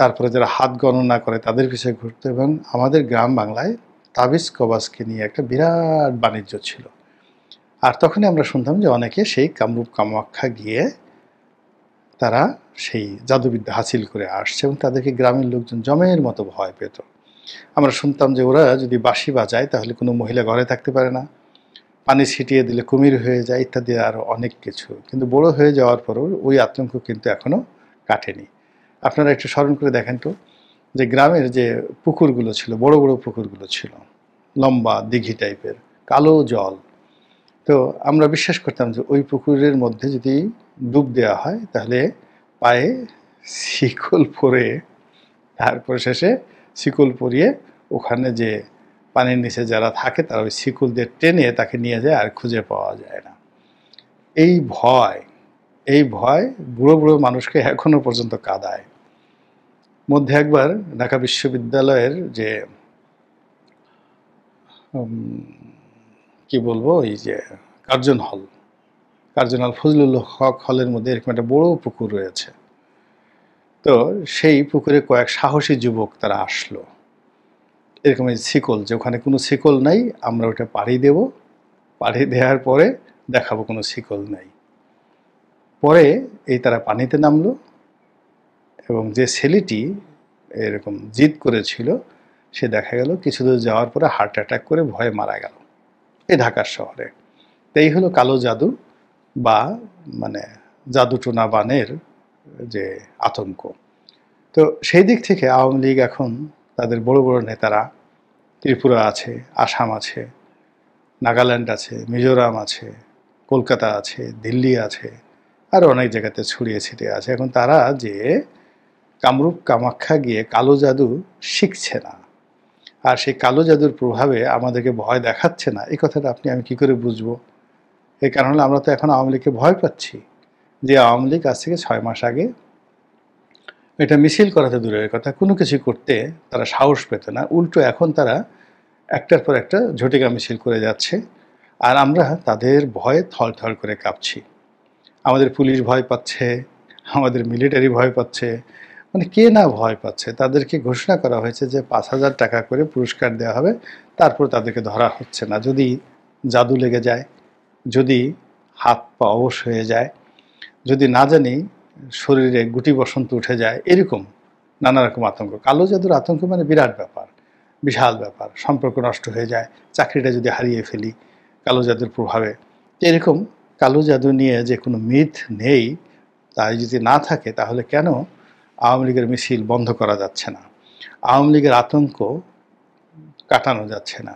তারপরে যারা হাত গণনা করে তাদের পিছনে ঘুরতো। এবং আমাদের গ্রাম বাংলায় তাবিজ কবাজকে নিয়ে একটা বিরাট বাণিজ্য ছিল। আর তখনই আমরা শুনতাম যে অনেকে সেই কামরূপ কামাখ্যা গিয়ে তারা সেই জাদুবিদ্যা হাসিল করে আসছে, এবং তাদেরকে গ্রামের লোকজন জমের মতো ভয় পেত। আমরা শুনতাম যে ওরা যদি বাঁশি বাজায় তাহলে কোনো মহিলা ঘরে থাকতে পারে না, পানি ছিটিয়ে দিলে কুমির হয়ে যায়, ইত্যাদি আরও অনেক কিছু। কিন্তু বড় হয়ে যাওয়ার পরও ওই আতঙ্ক কিন্তু এখনও কাটেনি। আপনারা একটু স্মরণ করে দেখেন তো, যে গ্রামের যে পুকুরগুলো ছিল, বড় বড় পুকুরগুলো ছিল, লম্বা দিঘি টাইপের, কালো জল, তো আমরা বিশ্বাস করতাম যে ওই পুকুরের মধ্যে যদি ডুব দেওয়া হয় তাহলে পায়ে শিকল পরে, তারপরে শেষে শিকল পরিয়ে ওখানে যে পানির নিচে যারা থাকে তারা ওই শিকল দিয়ে টেনে তাকে নিয়ে যায়, আর খুঁজে পাওয়া যায় না। এই ভয় বুড়ো বুড়ো মানুষকে এখনো পর্যন্ত কাঁদায়। মধ্যে একবার ঢাকা বিশ্ববিদ্যালয়ের যে কি বলবো, এই যে কার্জন হল ফজলুল হক হলের মধ্যে এরকম একটা বড় পুকুর রয়েছে। তো সেই পুকুরে কয়েক সাহসী যুবক তারা আসলো, এরকম শিকল, যে ওখানে কোনো শিকল নাই, আমরা ওটা পাড়ি দেব, পাড়ি দেওয়ার পরে দেখাবো কোনো শিকল নাই। পরে এই তারা পানিতে নামলো, এবং যে ছেলেটি এরকম জিদ করেছিল সে দেখা গেল কিছু দূর যাওয়ার পরে হার্ট অ্যাটাক করে ভয়ে মারা গেল, এই ঢাকার শহরে। তো এই হলো কালো জাদু বা মানে জাদুটোনা বানের যে আতঙ্ক। তো সেই দিক থেকে আওয়ামী লীগ এখন তাদের বড় বড় নেতারা, ত্রিপুরা আছে, আসাম আছে, নাগাল্যান্ড আছে, মিজোরাম আছে, কলকাতা আছে, দিল্লি আছে, আর অনেক জায়গাতে ছড়িয়ে ছিটিয়ে আছে। এখন তারা যে কামরূপ কামাখ্যা গিয়ে কালো জাদু শিখছে না, আর সেই কালো জাদুর প্রভাবে আমাদেরকে ভয় দেখাচ্ছে না, এই কথাটা আমি কি করে বুঝবো? এই কারণ হলো আমরা তো এখন আওয়ামী লীগকে ভয় পাচ্ছি। যে আওয়ামী লীগ আজ থেকে 6 মাস আগে এটা মিছিল করাতে দূরের কথা, কোনো কিছু করতে তারা সাহস পেত না, উল্টো এখন তারা একটার পর একটা ঝটিকা মিছিল করে যাচ্ছে, আর আমরা তাদের ভয়ে থরথর করে কাঁপছি। আমাদের পুলিশ ভয় পাচ্ছে, আমাদের মিলিটারি ভয় পাচ্ছে, মানে কে না ভয় পাচ্ছে। তাদেরকে ঘোষণা করা হয়েছে যে 5,000 টাকা করে পুরস্কার দেওয়া হবে, তারপর তাদেরকে ধরা হচ্ছে না। যদি জাদু লেগে যায়, যদি হাত পা অবশ হয়ে যায়, যদি না জানি শরীরে গুটি বসন্ত উঠে যায়, এরকম নানা রকম আতঙ্ক। কালো জাদুর আতঙ্ক মানে বিরাট ব্যাপার, বিশাল ব্যাপার। সম্পর্ক নষ্ট হয়ে যায়, চাকরিটা যদি হারিয়ে ফেলি কালো জাদুর প্রভাবে, এরকম কালো জাদু নিয়ে যে কোনো মিথ নেই, তাই যদি না থাকে তাহলে কেন আওয়ামী লীগের মিছিল বন্ধ করা যাচ্ছে না, আওয়ামী লীগের আতঙ্ক কাটানো যাচ্ছে না?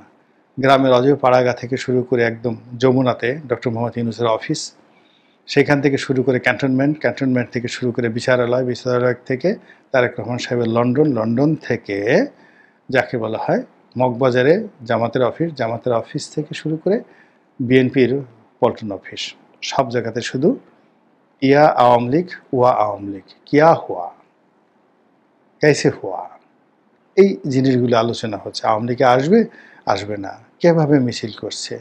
গ্রামের অজয় পাড়াগা থেকে শুরু করে একদম যমুনাতে ডক্টর মোহাম্মদ ইউনূসের অফিস, সেখান থেকে শুরু করে ক্যান্টনমেন্ট থেকে শুরু করে বিচারালয় থেকে তারেক রহমান সাহেবের লন্ডন থেকে যাকে বলা হয় মগবাজারে জামাতের অফিস থেকে শুরু করে বিএনপির পল্টন অফিস, সব জায়গাতে শুধু ইয়া আওয়ামী লীগ ওয়া আওয়ামী লীগ, কিয়া হুয়া, कैसे হুয়া, এই জিনিসগুলো আলোচনা হচ্ছে। আওয়ামী লীগে আসবে না, কীভাবে মিছিল করছে,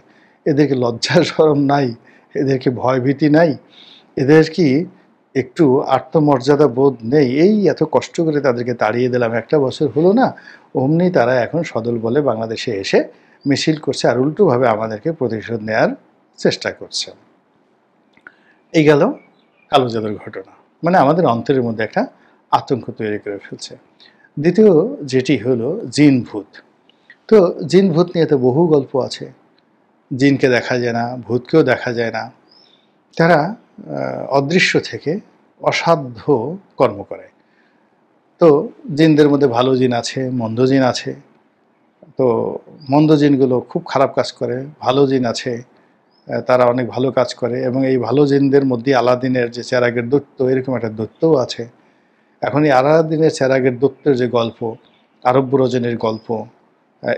এদেরকে লজ্জা শরম নাই, এদেরকে ভয়ভীতি নাই, এদের কি একটু আত্মমর্যাদা বোধ নেই? এই এত কষ্ট করে তাদেরকে তাড়িয়ে দিলাম, একটা বছর হলো না, অমনি তারা এখন সদল বলে বাংলাদেশে এসে মিছিল করছে আর উল্টোভাবে আমাদেরকে প্রতিশোধ নেয়ার চেষ্টা করছে। এই গেল কালো জাদুর ঘটনা, মানে আমাদের অন্তরের মধ্যে একটা আতঙ্ক তৈরি করে ফেলছে। দ্বিতীয় যেটি হলো জিন ভূত। তো জিন ভূত নিয়ে তো বহু গল্প আছে। জিনকে দেখা যায় না, ভূতকেও দেখা যায় না, তারা অদৃশ্য থেকে অসাধ্য কর্ম করে। তো জিনদের মধ্যে ভালো জিন আছে, মন্দ জিন আছে। তো মন্দ জিনগুলো খুব খারাপ কাজ করে, ভালো জিন আছে তারা অনেক ভালো কাজ করে, এবং এই ভালো জিনদের মধ্যে আলাদিনের যে চেরাগের দৈত্য, এরকম একটা দৈত্যও আছে। এখন এই আলাদিনের চেরাগের দৈত্যের যে গল্প, আরব রজনীর গল্প,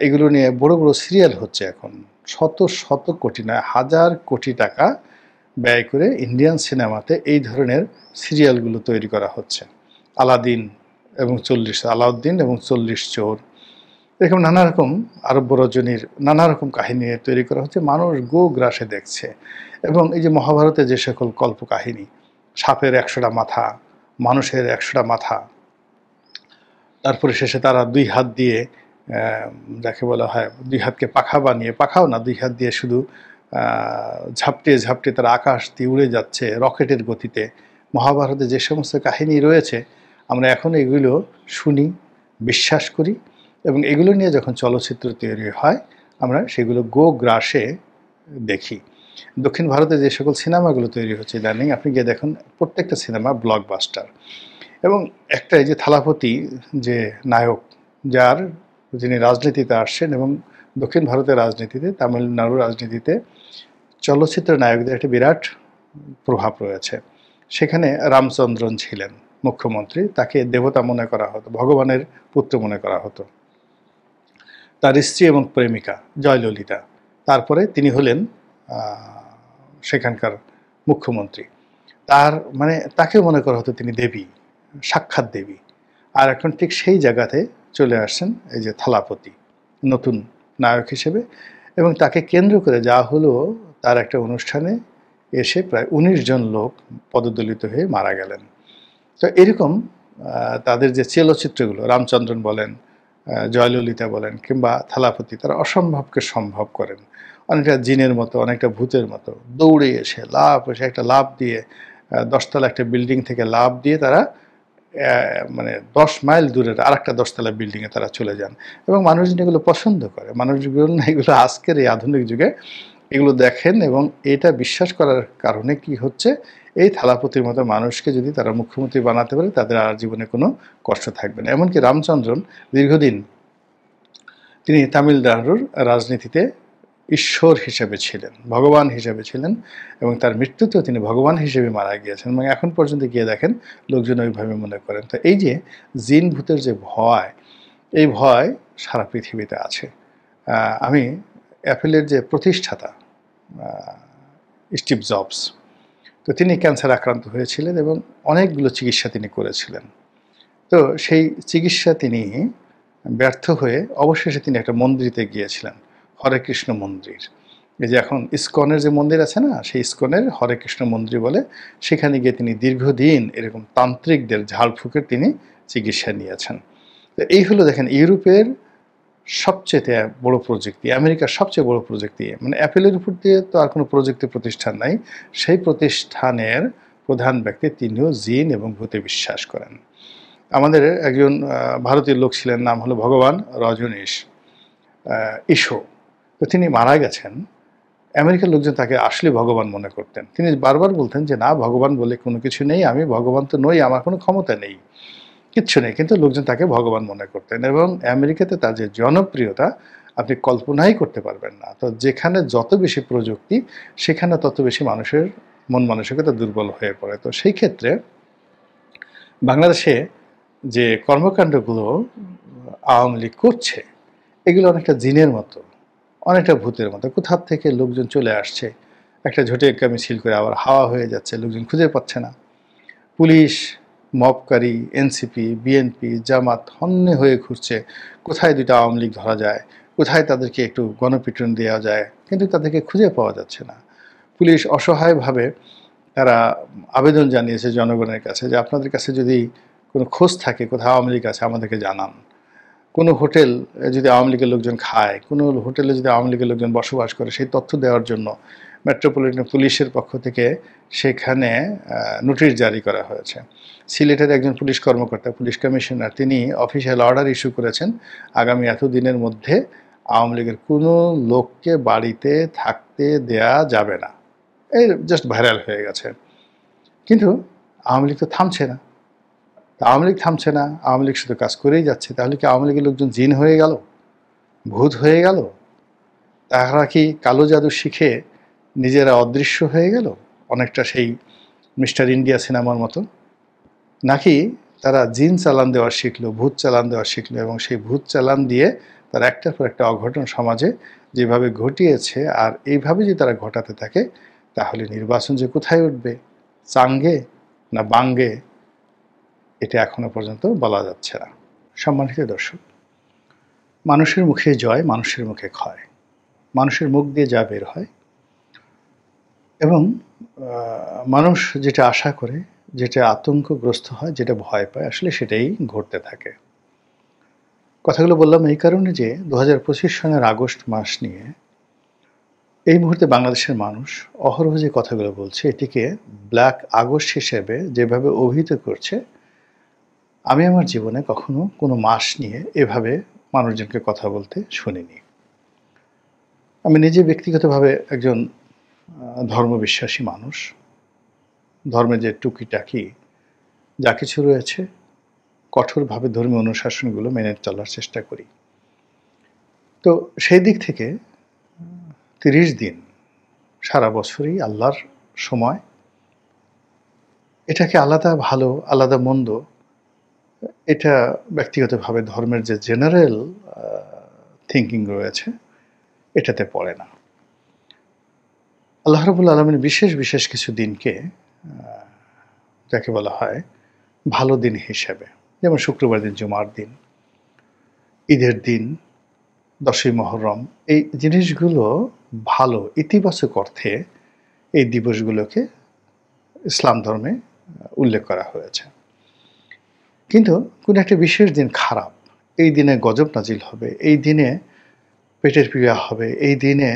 এগুলো নিয়ে বড় বড় সিরিয়াল হচ্ছে এখন। শত কোটি নয়, হাজার কোটি টাকা ব্যয় করে ইন্ডিয়ান সিনেমাতে এই ধরনের সিরিয়ালগুলো তৈরি করা হচ্ছে। আলাউদ্দিন এবং 40 চোর, এরকম নানা রকম আরব রজনীর নানা রকম কাহিনী তৈরি করা হচ্ছে, মানুষ গো গ্রাসে দেখছে। এবং এই যে মহাভারতে যে সকল কল্পকাহিনী, সাপের 100টা মাথা, মানুষের 100টা মাথা, তারপরে শেষে তারা 2 হাত দিয়ে যাকে বলা হয় 2 হাতকে পাখা বানিয়ে, পাখাও না 2 হাত দিয়ে শুধু ঝাপটে তারা আকাশ দিয়ে উড়ে যাচ্ছে রকেটের গতিতে। মহাভারতে যে সমস্ত কাহিনী রয়েছে আমরা এখন এগুলো শুনি, বিশ্বাস করি, এবং এগুলো নিয়ে যখন চলচ্চিত্র তৈরি হয় আমরা সেগুলো গো গ্রাসে দেখি। দক্ষিণ ভারতে যে সকল সিনেমাগুলো তৈরি হচ্ছে ইদানিং, আপনি গিয়ে দেখুন প্রত্যেকটা সিনেমা ব্লকবাস্টার। এবং একটা এই যে থালাপতি যে নায়ক, যিনি রাজনীতিতে আসছেন, এবং দক্ষিণ ভারতের রাজনীতিতে, তামিলনাড়ুর রাজনীতিতে চলচ্চিত্রের নায়কদের একটা বিরাট প্রভাব রয়েছে। সেখানে রামচন্দ্রন ছিলেন মুখ্যমন্ত্রী, তাকে দেবতা মনে করা হতো, ভগবানের পুত্র মনে করা হতো। তার স্ত্রী এবং প্রেমিকা জয়ললিতা, তারপরে তিনি হলেন সেখানকার মুখ্যমন্ত্রী। তাকে মনে করা হতো তিনি দেবী, সাক্ষাৎ দেবী। আর এখন ঠিক সেই জায়গাতে চলে আসছেন এই যে থালাপতি নতুন নায়ক হিসেবে, এবং তাকে কেন্দ্র করে যা হলো, তার একটা অনুষ্ঠানে এসে প্রায় 19 জন লোক পদদলিত হয়ে মারা গেলেন। তো এরকম তাদের যে চলচ্চিত্রগুলো, রামচন্দ্রন বলেন, জয়ললিতা বলেন, কিংবা থালাপতি, তারা অসম্ভবকে সম্ভব করেন। অনেকটা জিনের মতো, অনেকটা ভূতের মতো দৌড়ে এসে একটা লাফ দিয়ে 10 তলা একটা বিল্ডিং থেকে লাফ দিয়ে তারা মানে 10 মাইল দূরের আরেকটা 10 তলা বিল্ডিংয়ে তারা চলে যান। এবং মানুষজন এগুলো পছন্দ করে, মানুষজন এগুলো আজকের এই আধুনিক যুগে এগুলো দেখেন, এবং এটা বিশ্বাস করার কারণে কি হচ্ছে, এই থালাপতির মতো মানুষকে যদি তারা মুখ্যমন্ত্রী বানাতে পারে, তাদের আর জীবনে কোনো কষ্ট থাকবে না। এমনকি রামচন্দ্রন দীর্ঘদিন তিনি তামিলনাড়ুর রাজনীতিতে ঈশ্বর হিসেবে ছিলেন, ভগবান হিসেবে ছিলেন, এবং তার মৃত্যুতেও তিনি ভগবান হিসেবে মারা গিয়েছেন, এবং এখন পর্যন্ত গিয়ে দেখেন লোকজন ওইভাবে মনে করেন। তো এই যে জিন ভূতের যে ভয়, এই ভয় সারা পৃথিবীতে আছে। আমি অ্যাপেলের যে প্রতিষ্ঠাতা স্টিভ জবস, তো তিনি ক্যান্সার আক্রান্ত হয়েছিলেন এবং অনেকগুলো চিকিৎসা তিনি করেছিলেন। তো সেই চিকিৎসা তিনি ব্যর্থ হয়ে অবশেষে তিনি একটা মন্দিরেতে গিয়েছিলেন, হরে কৃষ্ণ মন্দির। এই যে এখন ইসকনের যে মন্দির আছে না, সেই ইসকনের হরে কৃষ্ণ মন্দির বলে, সেখানে গিয়ে তিনি দীর্ঘদিন এরকম তান্ত্রিকদের ঝাড়ফুঁকের তিনি চিকিৎসা নিয়েছেন। তো এই হলো দেখেন ইউরোপের সবচেয়ে বড় প্রযুক্তি, আমেরিকার সবচেয়ে বড় প্রযুক্তি, মানে অ্যাপেলের উপর দিয়ে তো আর কোনো প্রযুক্তি প্রতিষ্ঠান নাই। সেই প্রতিষ্ঠানের প্রধান ব্যক্তি, তিনিও জিন এবং ভূতে বিশ্বাস করেন। আমাদের একজন ভারতীয় লোক ছিলেন, নাম হলো ভগবান রজনীশ ইসো। তো তিনি মারা গেছেন। আমেরিকার লোকজন তাকে আসলে ভগবান মনে করতেন। তিনি বারবার বলতেন যে না, ভগবান বলে কোনো কিছু নেই, আমি ভগবান তো নই, আমার কোনো ক্ষমতা নেই, কিচ্ছু নেই, কিন্তু লোকজন তাকে ভগবান মনে করতেন। এবং আমেরিকাতে তার যে জনপ্রিয়তা, আপনি কল্পনাই করতে পারবেন না। তো যেখানে যত বেশি প্রযুক্তি, সেখানে তত বেশি মানুষের মন মানসিকতা দুর্বল হয়ে পড়ে। তো সেই ক্ষেত্রে বাংলাদেশে যে কর্মকাণ্ডগুলো আওয়ামী লীগ করছে, এগুলো অনেকটা জিনের মতো, অনেকটা ভূতের মতো। কোথা থেকে লোকজন চলে আসছে, একটা ঝটিকা মিছিল করে আবার হাওয়া হয়ে যাচ্ছে, লোকজন খুঁজে পাচ্ছে না। পুলিশ, মবকারী, এনসিপি, বিএনপি, জামাত হন্যে হয়ে ঘুরছে, কোথায় দুইটা আওয়ামী লীগ ধরা যায়, কোথায় তাদেরকে একটু গণপিটুনি দেওয়া যায়, কিন্তু তাদেরকে খুঁজে পাওয়া যাচ্ছে না। পুলিশ অসহায়ভাবে তারা আবেদন জানিয়েছে জনগণের কাছে যে আপনাদের কাছে যদি কোনো খোঁজ থাকে কোথায় আওয়ামী লীগ আছে আমাদেরকে জানান। কোনো হোটেল যদি আওয়ামী লীগের লোকজন খায়, কোনো হোটেলে যদি আওয়ামী লীগের লোকজন বসবাস করে, সেই তথ্য দেওয়ার জন্য মেট্রোপলিটন পুলিশের পক্ষ থেকে সেখানে নোটিশ জারি করা হয়েছে। সিলেটের একজন পুলিশ কর্মকর্তা, পুলিশ কমিশনার, তিনি অফিসিয়াল অর্ডার ইস্যু করেছেন আগামী এতদিনের মধ্যে আওয়ামী লীগের কোনো লোককে বাড়িতে থাকতে দেয়া যাবে না। এই জাস্ট ভাইরাল হয়ে গেছে। কিন্তু আওয়ামী লীগ তো থামছে না। আওয়ামী লীগ থামছে না, আওয়ামী লীগ শুধু কাজ করেই যাচ্ছে। তাহলে কি আওয়ামী লীগের লোকজন জিন হয়ে গেল, ভূত হয়ে গেল? তারা কি কালো জাদু শিখে নিজেরা অদৃশ্য হয়ে গেল, অনেকটা সেই মিস্টার ইন্ডিয়া সিনেমার মতো? নাকি তারা জিন চালান দেওয়া শিখলো, ভূত চালান দেওয়া শিখলো, এবং সেই ভূত চালান দিয়ে তারা একটার পর একটা অঘটন সমাজে যেভাবে ঘটিয়েছে, আর এইভাবে যদি তারা ঘটাতে থাকে, তাহলে নির্বাচন যে কোথায় উঠবে, চাঙ্গে না বাঙ্গে, এটা এখনো পর্যন্ত বলা যাচ্ছে না। সম্মানিত দর্শক, মানুষের মুখে জয়, মানুষের মুখে ক্ষয়। মানুষের মুখ দিয়ে যা বের হয়, এবং মানুষ যেটা আশা করে, যেটা আতঙ্কগ্রস্ত হয়, যেটা ভয় পায়, আসলে সেটাই ঘটতে থাকে। কথাগুলো বললাম এই কারণে যে 2025 সনের আগস্ট মাস নিয়ে এই মুহূর্তে বাংলাদেশের মানুষ অহরহ যে কথাগুলো বলছে, এটিকে ব্ল্যাক আগস্ট হিসেবে যেভাবে অভিহিত করছে, আমি আমার জীবনে কখনো কোনো মাস নিয়ে এভাবে মানুষজনকে কথা বলতে শুনিনি। আমি নিজে ব্যক্তিগতভাবে একজন ধর্মবিশ্বাসী মানুষ। ধর্মে যে টুকিটাকি যা কিছু রয়েছে, কঠোরভাবে ধর্মীয় অনুশাসনগুলো মেনে চলার চেষ্টা করি। তো সেই দিক থেকে 30 দিন সারা বছরই আল্লাহর সময়। এটাকে আলাদা ভালো, আলাদা মন্দ, এটা ব্যক্তিগতভাবে ধর্মের যে জেনারেল থিঙ্কিং রয়েছে, এটাতে পড়ে না। আল্লাহ রাব্বুল আলামিন বিশেষ বিশেষ কিছু দিনকে যাকে বলা হয় ভালো দিন হিসেবে, যেমন শুক্রবার দিন, জুমার দিন, ঈদের দিন, 10ই মুহররম, এই জিনিসগুলো ভালো, ইতিবাচক অর্থে এই দিবসগুলোকে ইসলাম ধর্মে উল্লেখ করা হয়েছে। কিন্তু কোনো একটা বিশেষ দিন খারাপ, এই দিনে গজব নাজিল হবে, এই দিনে পেটের পীড়া হবে, এই দিনে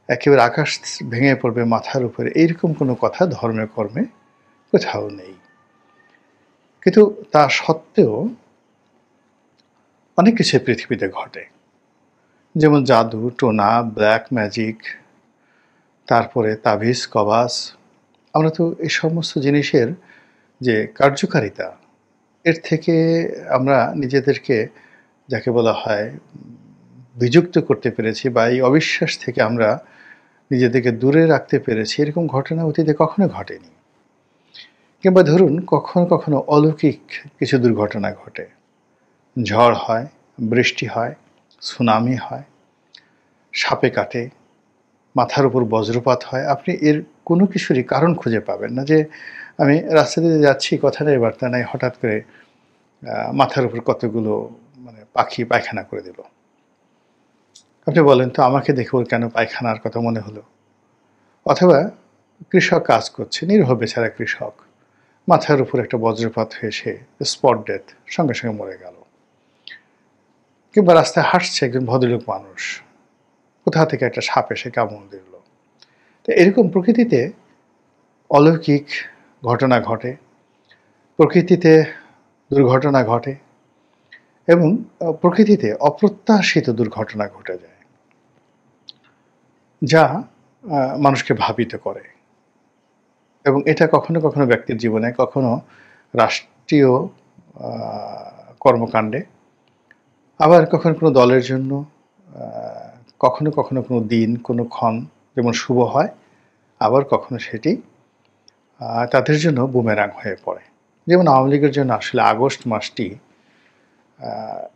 একেবারে আকাশ ভেঙে পড়বে মাথার উপরে, এইরকম কোনো কথা ধর্মে কর্মে কোথাও নেই। কিন্তু তা সত্ত্বেও অনেক কিছু পৃথিবীতে ঘটে, যেমন জাদু টোনা, ব্ল্যাক ম্যাজিক, তারপরে তাবিজ কবাস। আমরা তো এই সমস্ত জিনিসের যে কার্যকারিতা, এর থেকে আমরা নিজেদেরকে যাকে বলা হয় বিযুক্ত করতে পেরেছি, বা এই অবিশ্বাস থেকে আমরা নিজেদেরকে দূরে রাখতে পেরেছি, এরকম ঘটনা অতীতে কখনো ঘটেনি। কিংবা ধরুন কখনো কখনো অলৌকিক কিছু দুর্ঘটনা ঘটে, ঝড় হয়, বৃষ্টি হয়, সুনামি হয়, সাপে কাটে, মাথার উপর বজ্রপাত হয়। আপনি এর কোনো কিছুরই কারণ খুঁজে পাবেন না যে আমি রাস্তা দিয়ে যাচ্ছি, কথা নেই বার্তা নাই, হঠাৎ করে মাথার উপর কতগুলো পাখি পায়খানা করে দিল। আপনি বলেন তো আমাকে দেখে ওর কেন পায়খানার কথা মনে হলো? অথবা কৃষক কাজ করছে, নিরীহ বেচারা কৃষক, মাথার উপর একটা বজ্রপাত হয়ে সে স্পট ডেথ, সঙ্গে সঙ্গে মরে গেল। কিংবা রাস্তায় হাঁটছে একজন ভদ্রলোক মানুষ, কোথা থেকে একটা সাপ এসে কামড় দিল। তো এরকম প্রকৃতিতে অলৌকিক ঘটনা ঘটে, প্রকৃতিতে দুর্ঘটনা ঘটে, এবং প্রকৃতিতে অপ্রত্যাশিত দুর্ঘটনা ঘটে যায়, যা মানুষকে ভাবিত করে। এবং এটা কখনো কখনো ব্যক্তির জীবনে, কখনো রাষ্ট্রীয় কর্মকাণ্ডে, আবার কখনো কোনো দলের জন্য, কখনো কখনো কোনো দিন, কোনো ক্ষণ যেমন শুভ হয়, আবার কখনো সেটি তাদের জন্য বুমেরাং হয়ে পড়ে। যেমন আওয়ামী লীগের জন্য আসলে আগস্ট মাসটি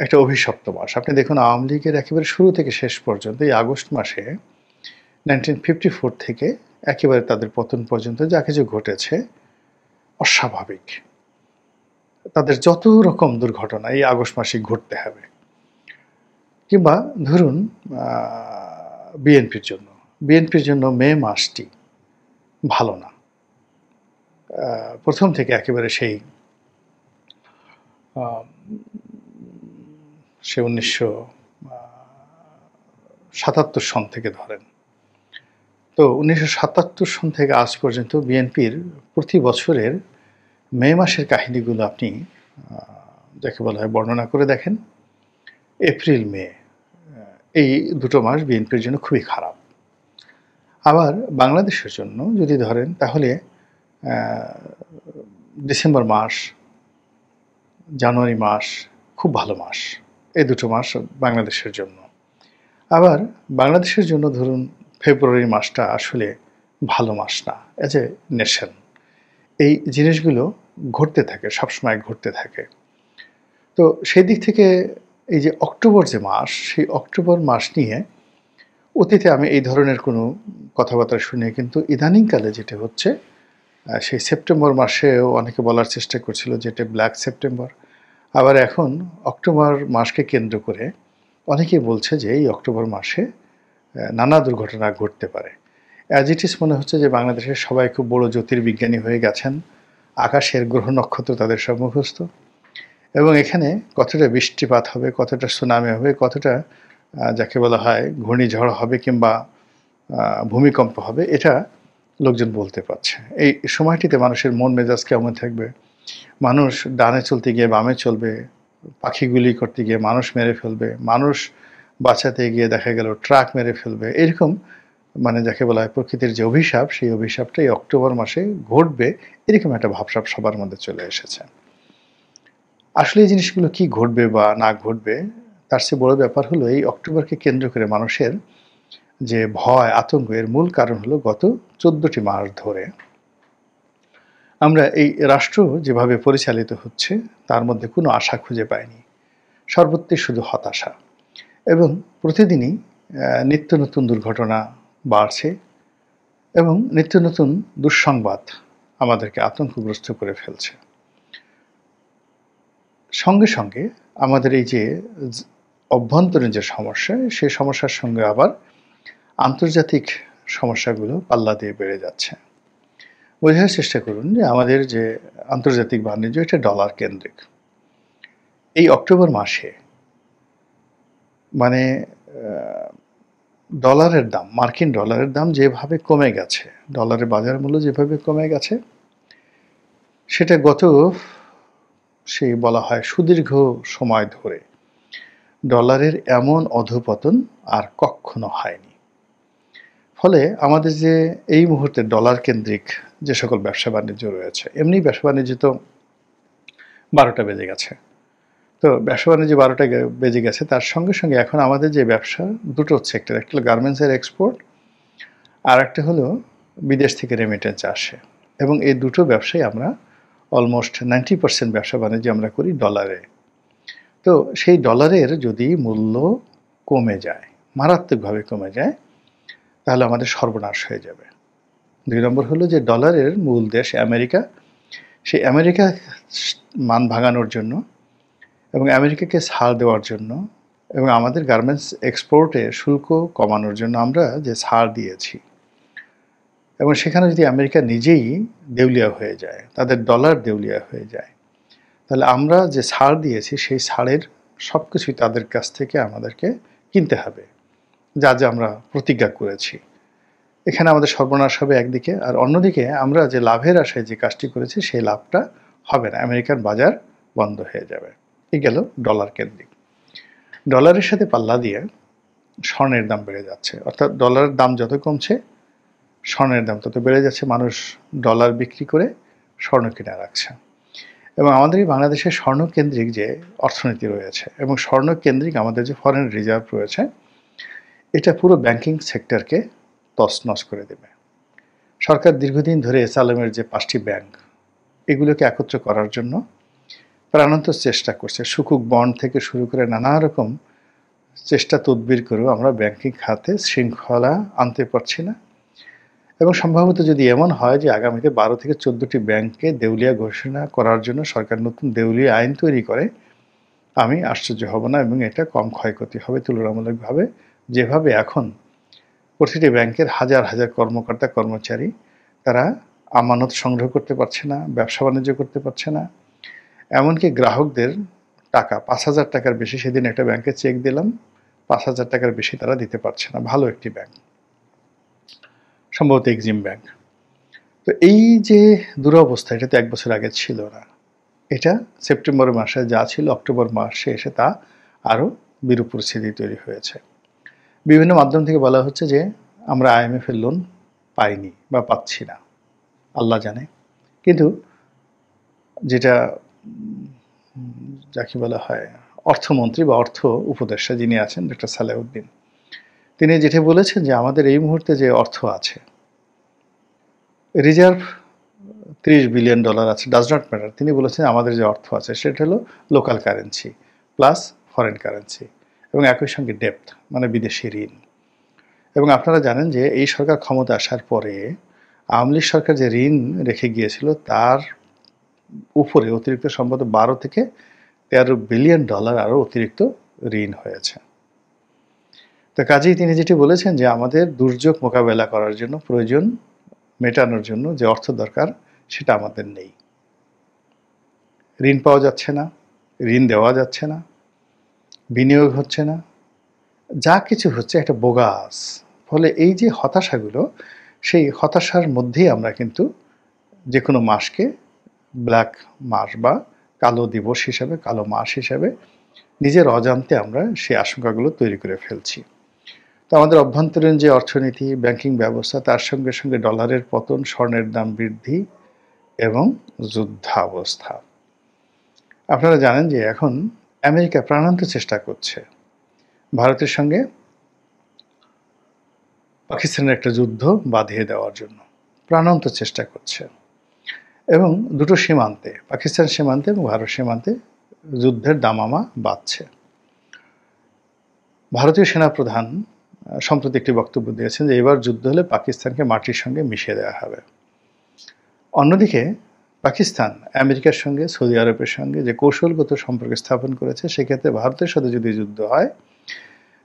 একটা অভিশপ্ত মাস। আপনি দেখুন আওয়ামী লীগের একেবারে শুরু থেকে শেষ পর্যন্ত এই আগস্ট মাসে 1954 থেকে একেবারে তাদের পতন পর্যন্ত যা কিছু ঘটেছে অস্বাভাবিক। তাদের যত রকম দুর্ঘটনা এই আগস্ট মাসে ঘটতে হবে। কিংবা ধরুন বিএনপির জন্য মে মাসটি ভালো না। প্রথম থেকে একেবারে সেই 1977 সন থেকে ধরেন। তো 1977 সন থেকে আজ পর্যন্ত বিএনপির প্রতি বছরের মে মাসের কাহিনীগুলো আপনি যাকে বলা হয় বর্ণনা করে দেখেন। এপ্রিল মে এই দুটো মাস বিএনপির জন্য খুবই খারাপ। আবার বাংলাদেশের জন্য যদি ধরেন তাহলে ডিসেম্বর মাস, জানুয়ারি মাস খুব ভালো মাস। এই দুটো মাস বাংলাদেশের জন্য। আবার বাংলাদেশের জন্য ধরুন ফেব্রুয়ারি মাসটা আসলে ভালো মাস না, এজ এ নেশন। এই জিনিসগুলো ঘটতে থাকে, সবসময় ঘটতে থাকে। তো সেই দিক থেকে এই যে অক্টোবর যে মাস, সেই অক্টোবর মাস নিয়ে অতীতে আমি এই ধরনের কোনো কথাবার্তা শুনি, কিন্তু ইদানিংকালে যেটা হচ্ছে সেই সেপ্টেম্বর মাসেও অনেকে বলার চেষ্টা করছিল যে এটা ব্ল্যাক সেপ্টেম্বর। আবার এখন অক্টোবর মাসকে কেন্দ্র করে অনেকেই বলছে যে এই অক্টোবর মাসে নানা দুর্ঘটনা ঘটতে পারে। অ্যাজ ইট ইজ মনে হচ্ছে যে বাংলাদেশের সবাই খুব বড় জ্যোতির্বিজ্ঞানী হয়ে গেছেন, আকাশের গ্রহ নক্ষত্র তাদের সব মুখস্থ, এবং এখানে কতটা বৃষ্টিপাত হবে, কতটা সুনামি হবে, কতটা যাকে বলা হয় ঘূর্ণিঝড় হবে কিংবা ভূমিকম্প হবে, এটা লোকজন বলতে পারছে। এই সময়টিতে মানুষের মন মেজাজ কেমন থাকবে, মানুষ ডানে চলতে গিয়ে বামে চলবে, পাখিগুলি করতে গিয়ে মানুষ মেরে ফেলবে, মানুষ বাঁচাতে গিয়ে দেখা গেল ট্রাক মেরে ফেলবে, এরকম মানে যাকে বলা হয় প্রকৃতির যে অভিশাপ, সেই অভিশাপটা এই অক্টোবর মাসে ঘটবে, এরকম একটা ভাবসাব সবার মধ্যে চলে এসেছে। আসলে এই জিনিসগুলো কি ঘটবে বা না ঘটবে, তার চেয়ে বড় ব্যাপার হলো এই অক্টোবরকে কেন্দ্র করে মানুষের যে ভয় আতঙ্ক, এর মূল কারণ হলো গত 14টি মাস ধরে আমরা এই রাষ্ট্র যেভাবে পরিচালিত হচ্ছে তার মধ্যে কোনো আশা খুঁজে পাইনি। সর্বত্রই শুধু হতাশা, এবং প্রতিদিনই নিত্য নতুন দুর্ঘটনা বাড়ছে এবং নিত্য নতুন দুঃসংবাদ আমাদেরকে আতঙ্কগ্রস্ত করে ফেলছে। সঙ্গে সঙ্গে আমাদের এই যে অভ্যন্তরীণ যে সমস্যা, সেই সমস্যার সঙ্গে আবার আন্তর্জাতিক সমস্যাগুলো পাল্লা দিয়ে বেড়ে যাচ্ছে। বোঝার চেষ্টা করুন যে আমাদের যে আন্তর্জাতিক বাণিজ্য, এটা ডলার কেন্দ্রিক। এই অক্টোবর মাসে মানে ডলারের দাম, মার্কিন ডলারের দাম যেভাবে কমে গেছে, ডলারের বাজার মূল্য যেভাবে কমে গেছে, সেটা গত সেই বলা হয় সুদীর্ঘ সময় ধরে ডলারের এমন অধঃপতন আর কখনো হয়নি। ফলে আমাদের যে এই মুহূর্তে ডলার কেন্দ্রিক যে সকল ব্যবসা বাণিজ্য রয়েছে, এমনি ব্যবসা বাণিজ্য তো 12টা বেজে গেছে। তো ব্যবসা বাণিজ্য 12টা বেজে গেছে, তার সঙ্গে সঙ্গে এখন আমাদের যে ব্যবসা, দুটো সেক্টর, একটা হলো গার্মেন্টসের এক্সপোর্ট, আর একটা হলো বিদেশ থেকে রেমিটেন্স আসে, এবং এই দুটো ব্যবসায় আমরা অলমোস্ট 90% ব্যবসা বাণিজ্য আমরা করি ডলারে। তো সেই ডলারের যদি মূল্য কমে যায়, মারাত্মকভাবে কমে যায়, তাহলে আমাদের সর্বনাশ হয়ে যাবে। 2 নম্বর হলো যে ডলারের মূল দেশ আমেরিকা, সেই আমেরিকা মান ভাঙানোর জন্য এবং আমেরিকাকে ছাড় দেওয়ার জন্য এবং আমাদের গার্মেন্টস এক্সপোর্টে শুল্ক কমানোর জন্য আমরা যে ছাড় দিয়েছি, এবং সেখানে যদি আমেরিকা নিজেই দেউলিয়া হয়ে যায়, তাদের ডলার দেউলিয়া হয়ে যায়, তাহলে আমরা যে ছাড় দিয়েছি সেই ছাড়ের সব কিছুই তাদের কাছ থেকে আমাদেরকে কিনতে হবে, যা যা আমরা প্রতিজ্ঞা করেছি। এখানে আমাদের সর্বনাশ হবে একদিকে, আর অন্যদিকে আমরা যে লাভের আশায় যে কাজটি করেছি সেই লাভটা হবে না, আমেরিকান বাজার বন্ধ হয়ে যাবে। এই গেল ডলার কেন্দ্রিক। ডলারের সাথে পাল্লা দিয়ে স্বর্ণের দাম বেড়ে যাচ্ছে, অর্থাৎ ডলারের দাম যত কমছে স্বর্ণের দাম তত বেড়ে যাচ্ছে। মানুষ ডলার বিক্রি করে স্বর্ণ কিনে রাখছে, এবং আমাদের এই বাংলাদেশের স্বর্ণ কেন্দ্রিক যে অর্থনীতি রয়েছে এবং স্বর্ণ কেন্দ্রিক আমাদের যে ফরেন রিজার্ভ রয়েছে, এটা পুরো ব্যাংকিং সেক্টরকে তছনছ করে দেবে। সরকার দীর্ঘদিন ধরে এসআলএমের যে 5টি ব্যাংক, এগুলোকে একত্র করার জন্য প্রাণান্তর চেষ্টা করছে। সুকুক বন্ড থেকে শুরু করে নানা রকম চেষ্টা তদবির করেও আমরা ব্যাংকিং খাতে শৃঙ্খলা আনতে পারছি না। এবং সম্ভবত যদি এমন হয় যে আগামীতে 12 থেকে 14টি ব্যাংককে দেউলিয়া ঘোষণা করার জন্য সরকার নতুন দেউলিয়া আইন তৈরি করে, আমি আশ্চর্য হব না এবং এটা কম ক্ষয়ক্ষতি হবে তুলনামূলকভাবে। যেভাবে এখন প্রতিটি ব্যাংকের হাজার হাজার কর্মকর্তা কর্মচারী তারা আমানত সংগ্রহ করতে পারছে না, ব্যবসা বাণিজ্য করতে পারছে না, এমনকি গ্রাহকদের টাকা 5,000 টাকার বেশি, সেদিন একটা ব্যাংকে চেক দিলাম, 5,000 টাকার বেশি তারা দিতে পারছে না, ভালো একটি ব্যাংক, সম্ভবত এক্সিম ব্যাংক। তো এই যে দুরবস্থা, এটা তো 1 বছর আগে ছিল না। এটা সেপ্টেম্বর মাসে যা ছিল, অক্টোবর মাসে এসে তা আরও বিরূপ পরিস্থিতি তৈরি হয়েছে। বিভিন্ন মাধ্যম থেকে বলা হচ্ছে যে আমরা IMF এর লোন পাইনি বা পাচ্ছি না, আল্লাহ জানে। কিন্তু যেটা যাকে বলা হয় অর্থমন্ত্রী বা অর্থ উপদেষ্টা যিনি আছেন, ডক্টর সালেউদ্দিন, তিনি যেটা বলেছেন যে আমাদের এই মুহূর্তে যে অর্থ আছে, রিজার্ভ $30 বিলিয়ন আছে, ডাজ নট ম্যাটার। তিনি বলেছেন আমাদের যে অর্থ আছে সেটা হলো local currency plus foreign currency এবং একই সঙ্গে ডেপ্থ মানে বিদেশি ঋণ। এবং আপনারা জানেন যে এই সরকার ক্ষমতা আসার পরে আওয়ামী লীগ সরকার যে ঋণ রেখে গিয়েছিল তার উপরে অতিরিক্ত সম্ভবত 12 থেকে 13 বিলিয়ন ডলার আরও অতিরিক্ত ঋণ হয়েছে। তো কাজেই তিনি যেটি বলেছেন যে আমাদের দুর্যোগ মোকাবেলা করার জন্য প্রয়োজন মেটানোর জন্য যে অর্থ দরকার সেটা আমাদের নেই। ঋণ পাওয়া যাচ্ছে না, ঋণ দেওয়া যাচ্ছে না, বিনিয়োগ হচ্ছে না, যা কিছু হচ্ছে একটা বোগাস। ফলে এই যে হতাশাগুলো, সেই হতাশার মধ্যেই আমরা কিন্তু যে কোনো মাসকে ব্ল্যাক মাস বা কালো দিবস হিসাবে, কালো মাস হিসাবে নিজের অজান্তে আমরা সেই আশঙ্কাগুলো তৈরি করে ফেলছি। তো আমাদের অভ্যন্তরীণ যে অর্থনীতি, ব্যাংকিং ব্যবস্থা, তার সঙ্গে সঙ্গে ডলারের পতন, স্বর্ণের দাম বৃদ্ধি এবং যুদ্ধাবস্থা। আপনারা জানেন যে এখন আমেরিকা প্রাণান্ত চেষ্টা করছে ভারতের সঙ্গে পাকিস্তানের একটা যুদ্ধ বাঁধিয়ে দেওয়ার জন্য, প্রাণান্ত চেষ্টা করছে। এবং দুটো সীমান্তে, পাকিস্তান সীমান্তে এবং ভারত সীমান্তে যুদ্ধের দামামা বাঁধছে। ভারতীয় সেনাপ্রধান সম্প্রতি একটি বক্তব্য দিয়েছেন যে এবার যুদ্ধ হলে পাকিস্তানকে মাটির সঙ্গে মিশিয়ে দেওয়া হবে। অন্যদিকে পাকিস্তান আমেরিকার সঙ্গে, সৌদি আরবের সঙ্গে যে কৌশলগত সম্পর্ক স্থাপন করেছে, সেক্ষেত্রে ভারতের সাথে যদি যুদ্ধ হয়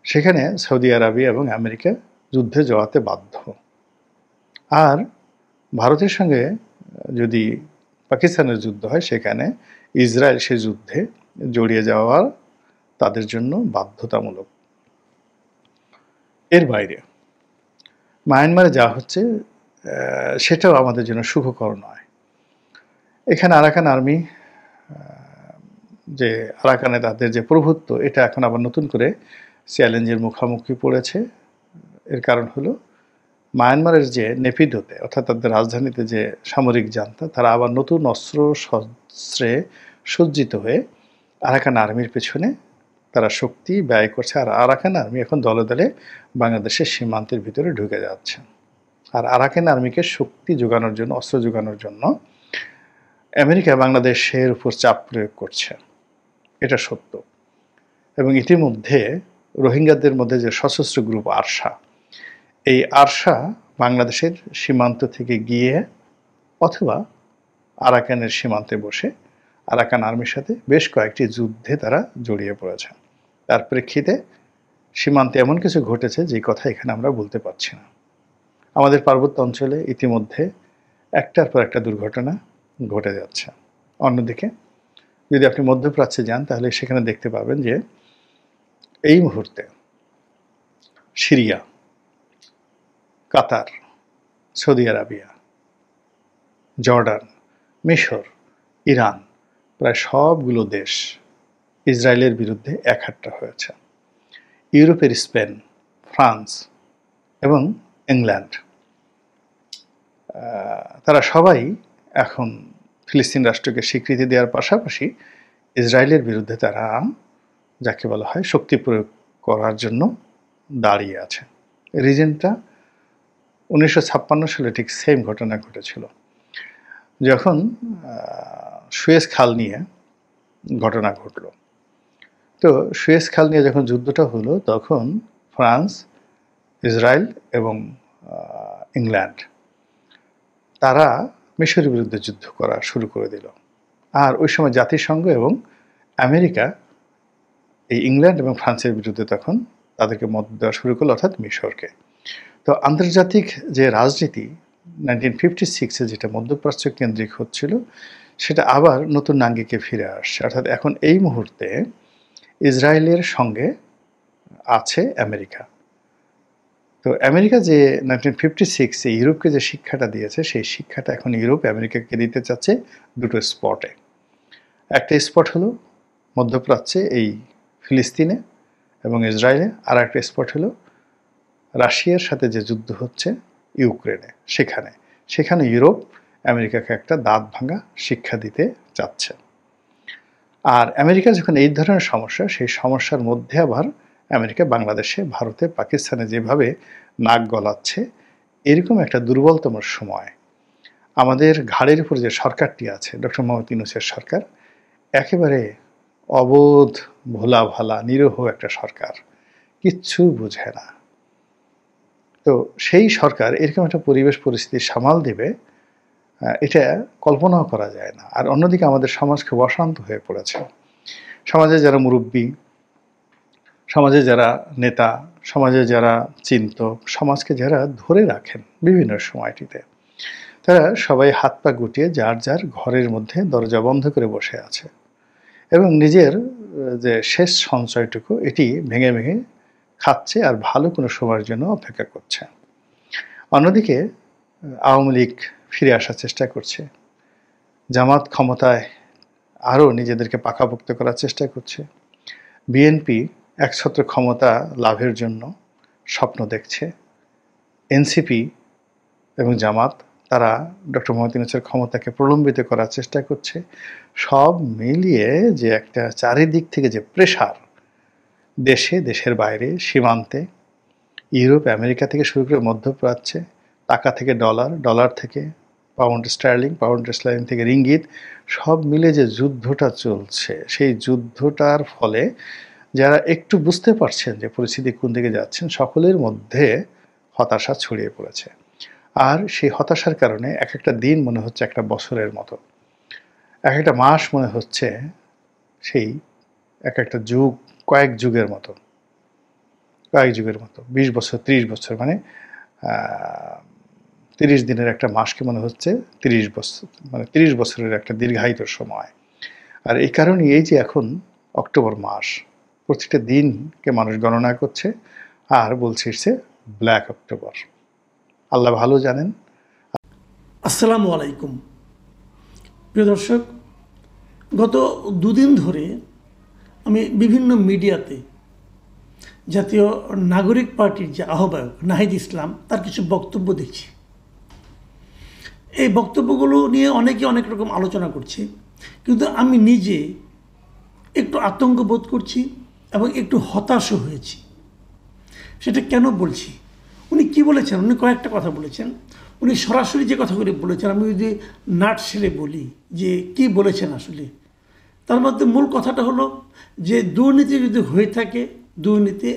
সেখানে সৌদি আরবিয়া এবং আমেরিকা যুদ্ধে জড়াতে বাধ্য। আর ভারতের সঙ্গে যদি পাকিস্তানের যুদ্ধ হয় সেখানে ইসরায়েল সে যুদ্ধে জড়িয়ে যাওয়া তাদের জন্য বাধ্যতামূলক। এর বাইরে মায়ানমারে যা হচ্ছে সেটাও আমাদের জন্য সুখকর নয়। এখানে আরাকান আর্মি, যে আরাকানে তাদের যে প্রভুত্ব, এটা এখন আবার নতুন করে চ্যালেঞ্জের মুখোমুখি পড়েছে। এর কারণ হলো মায়ানমারের যে নেপিদোতে, অর্থাৎ তাদের রাজধানীতে যে সামরিক জান্তা, তারা আবার নতুন অস্ত্র শস্ত্রে সজ্জিত হয়ে আরাকান আর্মির পেছনে তারা শক্তি ব্যয় করছে। আর আরাকান আর্মি এখন দলে দলে বাংলাদেশের সীমান্তের ভিতরে ঢুকে যাচ্ছে। আর আরাকান আর্মিকে শক্তি যোগানোর জন্য, অস্ত্র যোগানোর জন্য আমেরিকা বাংলাদেশের উপর চাপ প্রয়োগ করছে, এটা সত্য। এবং ইতিমধ্যে রোহিঙ্গাদের মধ্যে যে সশস্ত্র গ্রুপ আরসা, এই আরসা বাংলাদেশের সীমান্ত থেকে গিয়ে অথবা আরাকানের সীমান্তে বসে আরাকান আর্মির সাথে বেশ কয়েকটি যুদ্ধে তারা জড়িয়ে পড়েছে। তার প্রেক্ষিতে সীমান্তে এমন কিছু ঘটেছে যে কথা এখানে আমরা বলতে পারছি না। আমাদের পার্বত্য অঞ্চলে ইতিমধ্যে একটার পর একটা দুর্ঘটনা ঘটে যাচ্ছে। অন্যদিকে যদি আপনি মধ্যপ্রাচ্যে যান তাহলে সেখানে দেখতে পাবেন যে এই মুহূর্তে সিরিয়া, কাতার, সৌদি আরবিয়া, জর্ডান, মিশর, ইরান, প্রায় সবগুলো দেশ ইসরায়েলের বিরুদ্ধে একহাট্টা হয়েছে। ইউরোপের স্পেন, ফ্রান্স এবং ইংল্যান্ড, তারা সবাই এখন ফিলিস্তিন রাষ্ট্রকে স্বীকৃতি দেওয়ার পাশাপাশি ইসরায়েলের বিরুদ্ধে তারা যাকে বলা হয় শক্তি প্রয়োগ করার জন্য দাঁড়িয়ে আছে। রিজনটা 1956 সালে ঠিক সেম ঘটনা ঘটেছিল, যখন সুয়েজ খাল নিয়ে ঘটনা ঘটল। তো সুয়েজ খাল নিয়ে যখন যুদ্ধটা হলো, তখন ফ্রান্স, ইসরায়েল এবং ইংল্যান্ড তারা মিশরের বিরুদ্ধে যুদ্ধ করা শুরু করে দিল। আর ওই সময় জাতিসংঘ এবং আমেরিকা এই ইংল্যান্ড এবং ফ্রান্সের বিরুদ্ধে তখন তাদেরকে মত দেওয়া শুরু করলো, অর্থাৎ মিশরকে। তো আন্তর্জাতিক যে রাজনীতি 1956-এ যেটা মধ্যপ্রাচ্য কেন্দ্রিক হচ্ছিল, সেটা আবার নতুন আঙ্গিকে ফিরে আসছে। অর্থাৎ এখন এই মুহূর্তে ইসরায়েলের সঙ্গে আছে আমেরিকা। তো আমেরিকা যে 1956-এ ইউরোপকে যে শিক্ষাটা দিয়েছে, সেই শিক্ষাটা এখন ইউরোপ আমেরিকাকে দিতে চাচ্ছে দুটো স্পটে। একটা স্পট হলো মধ্যপ্রাচ্যে, এই ফিলিস্তিনে এবং ইসরায়েলে। আর একটা স্পট হলো রাশিয়ার সাথে যে যুদ্ধ হচ্ছে ইউক্রেনে, সেখানে ইউরোপ আমেরিকাকে একটা দাঁত ভাঙা শিক্ষা দিতে চাচ্ছে। আর আমেরিকা যখন এই ধরনের সমস্যা, সেই সমস্যার মধ্যে আবার আমেরিকা বাংলাদেশে, ভারতে, পাকিস্তানে যেভাবে নাক গলাচ্ছে, এরকম একটা দুর্বলতম সময় আমাদের ঘাড়ের উপর যে সরকারটি আছে, ডক্টর মোহাম্মদ ইউনূসের সরকার, একেবারে অবোধ, ভোলা ভালা, নিরীহ একটা সরকার, কিচ্ছু বুঝে না। তো সেই সরকার এরকম একটা পরিবেশ পরিস্থিতি সামাল দেবে, এটা কল্পনাও করা যায় না। আর অন্যদিকে আমাদের সমাজ খুব অশান্ত হয়ে পড়েছে। সমাজে যারা মুরব্বী, সমাজে যারা নেতা, সমাজে যারা চিন্তক, সমাজকে যারা ধরে রাখেন বিভিন্ন সময়টিতে, তারা সবাই হাত পা গুটিয়ে যার যার ঘরের মধ্যে দরজা বন্ধ করে বসে আছে এবং নিজের যে শেষ সঞ্চয়টুকু এটি ভেঙে ভেঙে খাচ্ছে আর ভালো কোনো সময়ের জন্য অপেক্ষা করছে। অন্যদিকে আওয়ামী লীগ ফিরে আসার চেষ্টা করছে, জামাত ক্ষমতায় আরও নিজেদেরকে পাকাপোক্ত করার চেষ্টা করছে, বিএনপি একছত্র ক্ষমতা লাভের জন্য স্বপ্ন দেখছে, এনসিপি এবং জামাত তারা ডক্টর মোহাম্মদ ইউনূসের ক্ষমতাকে প্রলম্বিত করার চেষ্টা করছে। সব মিলিয়ে যে একটা চারিদিক থেকে যে প্রেশার, দেশে, দেশের বাইরে, সীমান্তে, ইউরোপ আমেরিকা থেকে শুরু করে মধ্যপ্রাচ্যে, টাকা থেকে ডলার, ডলার থেকে পাউন্ড স্টার্লিং, পাউন্ড স্টার্লিং থেকে রিঙ্গিত, সব মিলে যে যুদ্ধটা চলছে, সেই যুদ্ধটার ফলে যারা একটু বুঝতে পারছেন যে পরিস্থিতি কোন দিকে যাচ্ছেন, সকলের মধ্যে হতাশা ছড়িয়ে পড়েছে। আর সেই হতাশার কারণে এক একটা দিন মনে হচ্ছে একটা বছরের মতো, এক একটা মাস মনে হচ্ছে সেই এক একটা যুগ, কয়েক যুগের মতো, 20 বছর, 30 বছর, মানে 30 দিনের একটা মাসকে মনে হচ্ছে 30 বছর, মানে 30 বছরের একটা দীর্ঘায়িত সময়। আর এই কারণে এই যে এখন অক্টোবর মাস, প্রতিটা দিনকে মানুষ গণনা করছে আর বলছে সে ব্ল্যাক অক্টোবর। আল্লাহ ভালো জানেন। আসসালামু আলাইকুম প্রিয় দর্শক, গত দুদিন ধরে আমি বিভিন্ন মিডিয়াতে জাতীয় নাগরিক পার্টির যে আহ্বায়ক নাহিদ ইসলাম তার কিছু বক্তব্য দেখছি। এই বক্তব্যগুলো নিয়ে অনেকে অনেক রকম আলোচনা করছে, কিন্তু আমি নিজে একটু আতঙ্ক বোধ করছি এবং একটু হতাশও হয়েছি। সেটা কেন বলছি? উনি কি বলেছেন? উনি কয়েকটা কথা বলেছেন। উনি সরাসরি যে কথাগুলি বলেছেন, আমি যদি নাট সেরে বলি যে কি বলেছেন আসলে, তার মধ্যে মূল কথাটা হলো যে দুর্নীতি যদি হয়ে থাকে, দুর্নীতি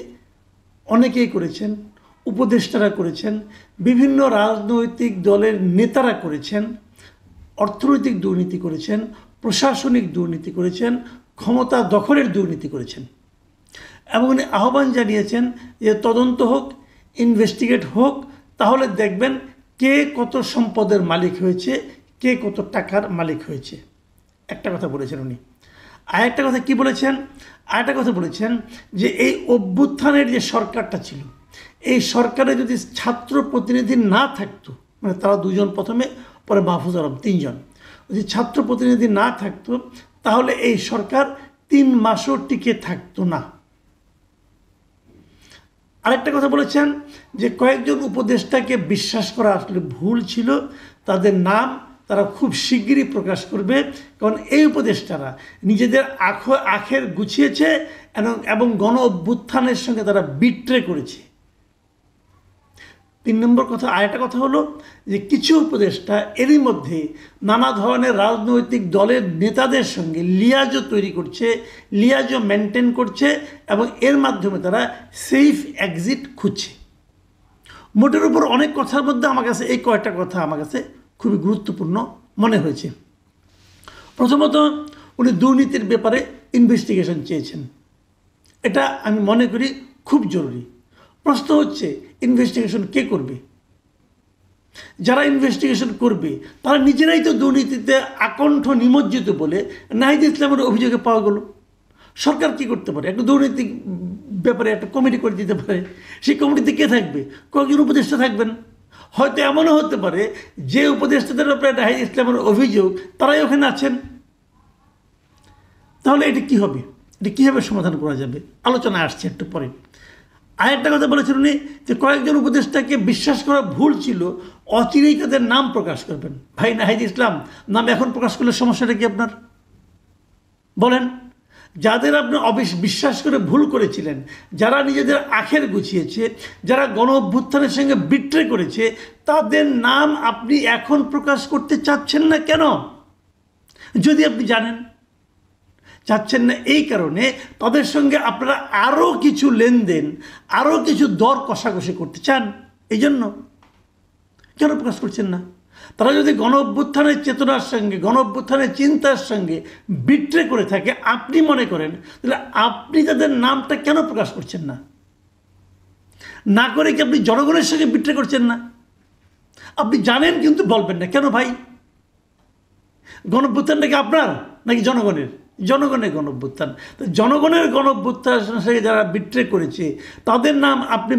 অনেকেই করেছেন, উপদেষ্টারা করেছেন, বিভিন্ন রাজনৈতিক দলের নেতারা করেছেন, অর্থনৈতিক দুর্নীতি করেছেন, প্রশাসনিক দুর্নীতি করেছেন, ক্ষমতা দখলের দুর্নীতি করেছেন। এবং উনি আহ্বান জানিয়েছেন যে তদন্ত হোক, ইনভেস্টিগেট হোক, তাহলে দেখবেন কে কত সম্পদের মালিক হয়েছে, কে কত টাকার মালিক হয়েছে। একটা কথা বলেছেন উনি। আরেকটা কথা কি বলেছেন? আরেকটা কথা বলেছেন যে এই অভ্যুত্থানের যে সরকারটা ছিল, এই সরকারে যদি ছাত্র প্রতিনিধি না থাকতো, মানে তারা দুজন প্রথমে, পরে মাহফুজ আলম, তিনজন, যদি ছাত্র প্রতিনিধি না থাকতো তাহলে এই সরকার 3 মাসও টিকে থাকতো না। আরেকটা কথা বলেছেন যে কয়েকজন উপদেষ্টাকে বিশ্বাস করা আসলে ভুল ছিল, তাদের নাম তারা খুব শিগগিরই প্রকাশ করবে, কারণ এই উপদেষ্টারা নিজেদের আখের গুছিয়েছে এবং গণ অভ্যুত্থানের সঙ্গে তারা বিট্রে করেছে। 3 নম্বর কথা, আরেকটা কথা হলো যে কিছু উপদেষ্টা এরই মধ্যে নানা ধরনের রাজনৈতিক দলের নেতাদের সঙ্গে লিয়াজও তৈরি করছে, লিয়াজও মেনটেন করছে এবং এর মাধ্যমে তারা সেফ এক্সিট খুঁজছে। মোটের উপর অনেক কথার মধ্যে আমার কাছে এই কয়েকটা কথা আমার কাছে খুবই গুরুত্বপূর্ণ মনে হয়েছে। প্রথমত, উনি দুর্নীতির ব্যাপারে ইনভেস্টিগেশন চেয়েছেন, এটা আমি মনে করি খুব জরুরি। প্রশ্ন হচ্ছে, ইনভেস্টিগেশন কে করবে? যারা ইনভেস্টিগেশন করবে তারা নিজেরাই তো দুর্নীতিতে আকণ্ঠ নিমজ্জিত বলে নাহিদ ইসলামের অভিযোগে পাওয়া গেল। সরকার কি করতে পারে? একটা দুর্নীতি ব্যাপারে একটা কমিটি করে দিতে পারে। সেই কমিটিতে কে থাকবে? কয়েকজন উপদেষ্টা থাকবেন। হয়তো এমনও হতে পারে যে উপদেষ্টাদের উপরে নাহিদ ইসলামের অভিযোগ তারাই ওখানে আছেন। তাহলে এটা কি হবে? এটা কীভাবে সমাধান করা যাবে? আলোচনা আসছে একটু পরে। আরেকটা কথা বলেছেন উনি যে কয়েকজন উপদেষ্টাকে বিশ্বাস করা ভুল ছিল, অচিরেই তাদের নাম প্রকাশ করবেন। ভাই নাহিদ ইসলাম নাম এখন প্রকাশ করলে সমস্যাটা কি আপনার? বলেন। যাদের আপনি বিশ্বাস করে ভুল করেছিলেন, যারা নিজেদের আখের গুছিয়েছে, যারা গণ অভ্যুত্থানের সঙ্গে বিট্রে করেছে, তাদের নাম আপনি এখন প্রকাশ করতে চাচ্ছেন না কেন? যদি আপনি জানেন চাচ্ছেন না এই কারণে তাদের সঙ্গে আপনারা আরও কিছু লেনদেন, আরও কিছু দর কষাকষি করতে চান, এই জন্য কেন প্রকাশ করছেন না? তারা যদি গণ অভ্যুত্থানের চেতনার সঙ্গে, গণ অভ্যুত্থানের চিন্তার সঙ্গে বিট্রে করে থাকে আপনি মনে করেন, তাহলে আপনি তাদের নামটা কেন প্রকাশ করছেন না? না করে কি আপনি জনগণের সঙ্গে বিট্রে করছেন না? আপনি জানেন কিন্তু বলবেন না কেন ভাই? গণ অভ্যুত্থানটা কি আপনার নাকি জনগণের? জনগণের গণ অভ্যুত্থান। তো জনগণের গণ অভ্যুত্থানের সঙ্গে যারা বিট্রে করেছে তাদের নাম আপনি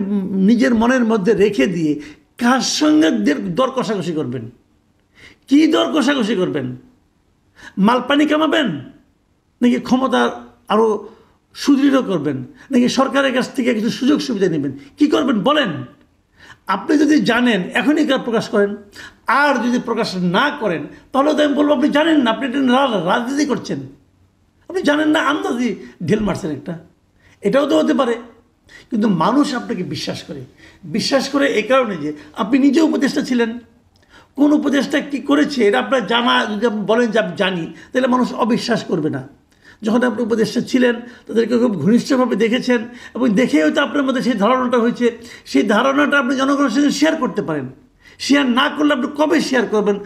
নিজের মনের মধ্যে রেখে দিয়ে কার সঙ্গে দর কষাকষি করবেন? কি দর কষাকষি করবেন? মালপানি কামাবেন নাকি ক্ষমতা আরও সুদৃঢ় করবেন, নাকি সরকারের কাছ থেকে কিছু সুযোগ সুবিধা নেবেন? কি করবেন বলেন? আপনি যদি জানেন এখনই কার প্রকাশ করেন, আর যদি প্রকাশ না করেন তাহলে তো আমি বলবো আপনি জানেন না, আপনি রাজনীতি করছেন, আপনি জানেন না, আন্দাজি ঢিল মারছেন একটা। এটাও তো হতে পারে। কিন্তু মানুষ আপনাকে বিশ্বাস করে এই কারণে যে আপনি নিজে উপদেষ্টা ছিলেন। কোন উপদেষ্টা কী করেছে এটা আপনার জানা, যদি আপনি বলেন যে আমি জানি, তাহলে মানুষ অবিশ্বাস করবে না। যখন আপনি উপদেষ্টা ছিলেন তাদেরকে খুব ঘনিষ্ঠভাবে দেখেছেন এবং দেখে হয়তো আপনার মধ্যে সেই ধারণাটা হয়েছে, সেই ধারণাটা আপনি জনগণের সাথে শেয়ার করতে পারেন। শেয়ার না করলে আপনি কবে শেয়ার করবেন?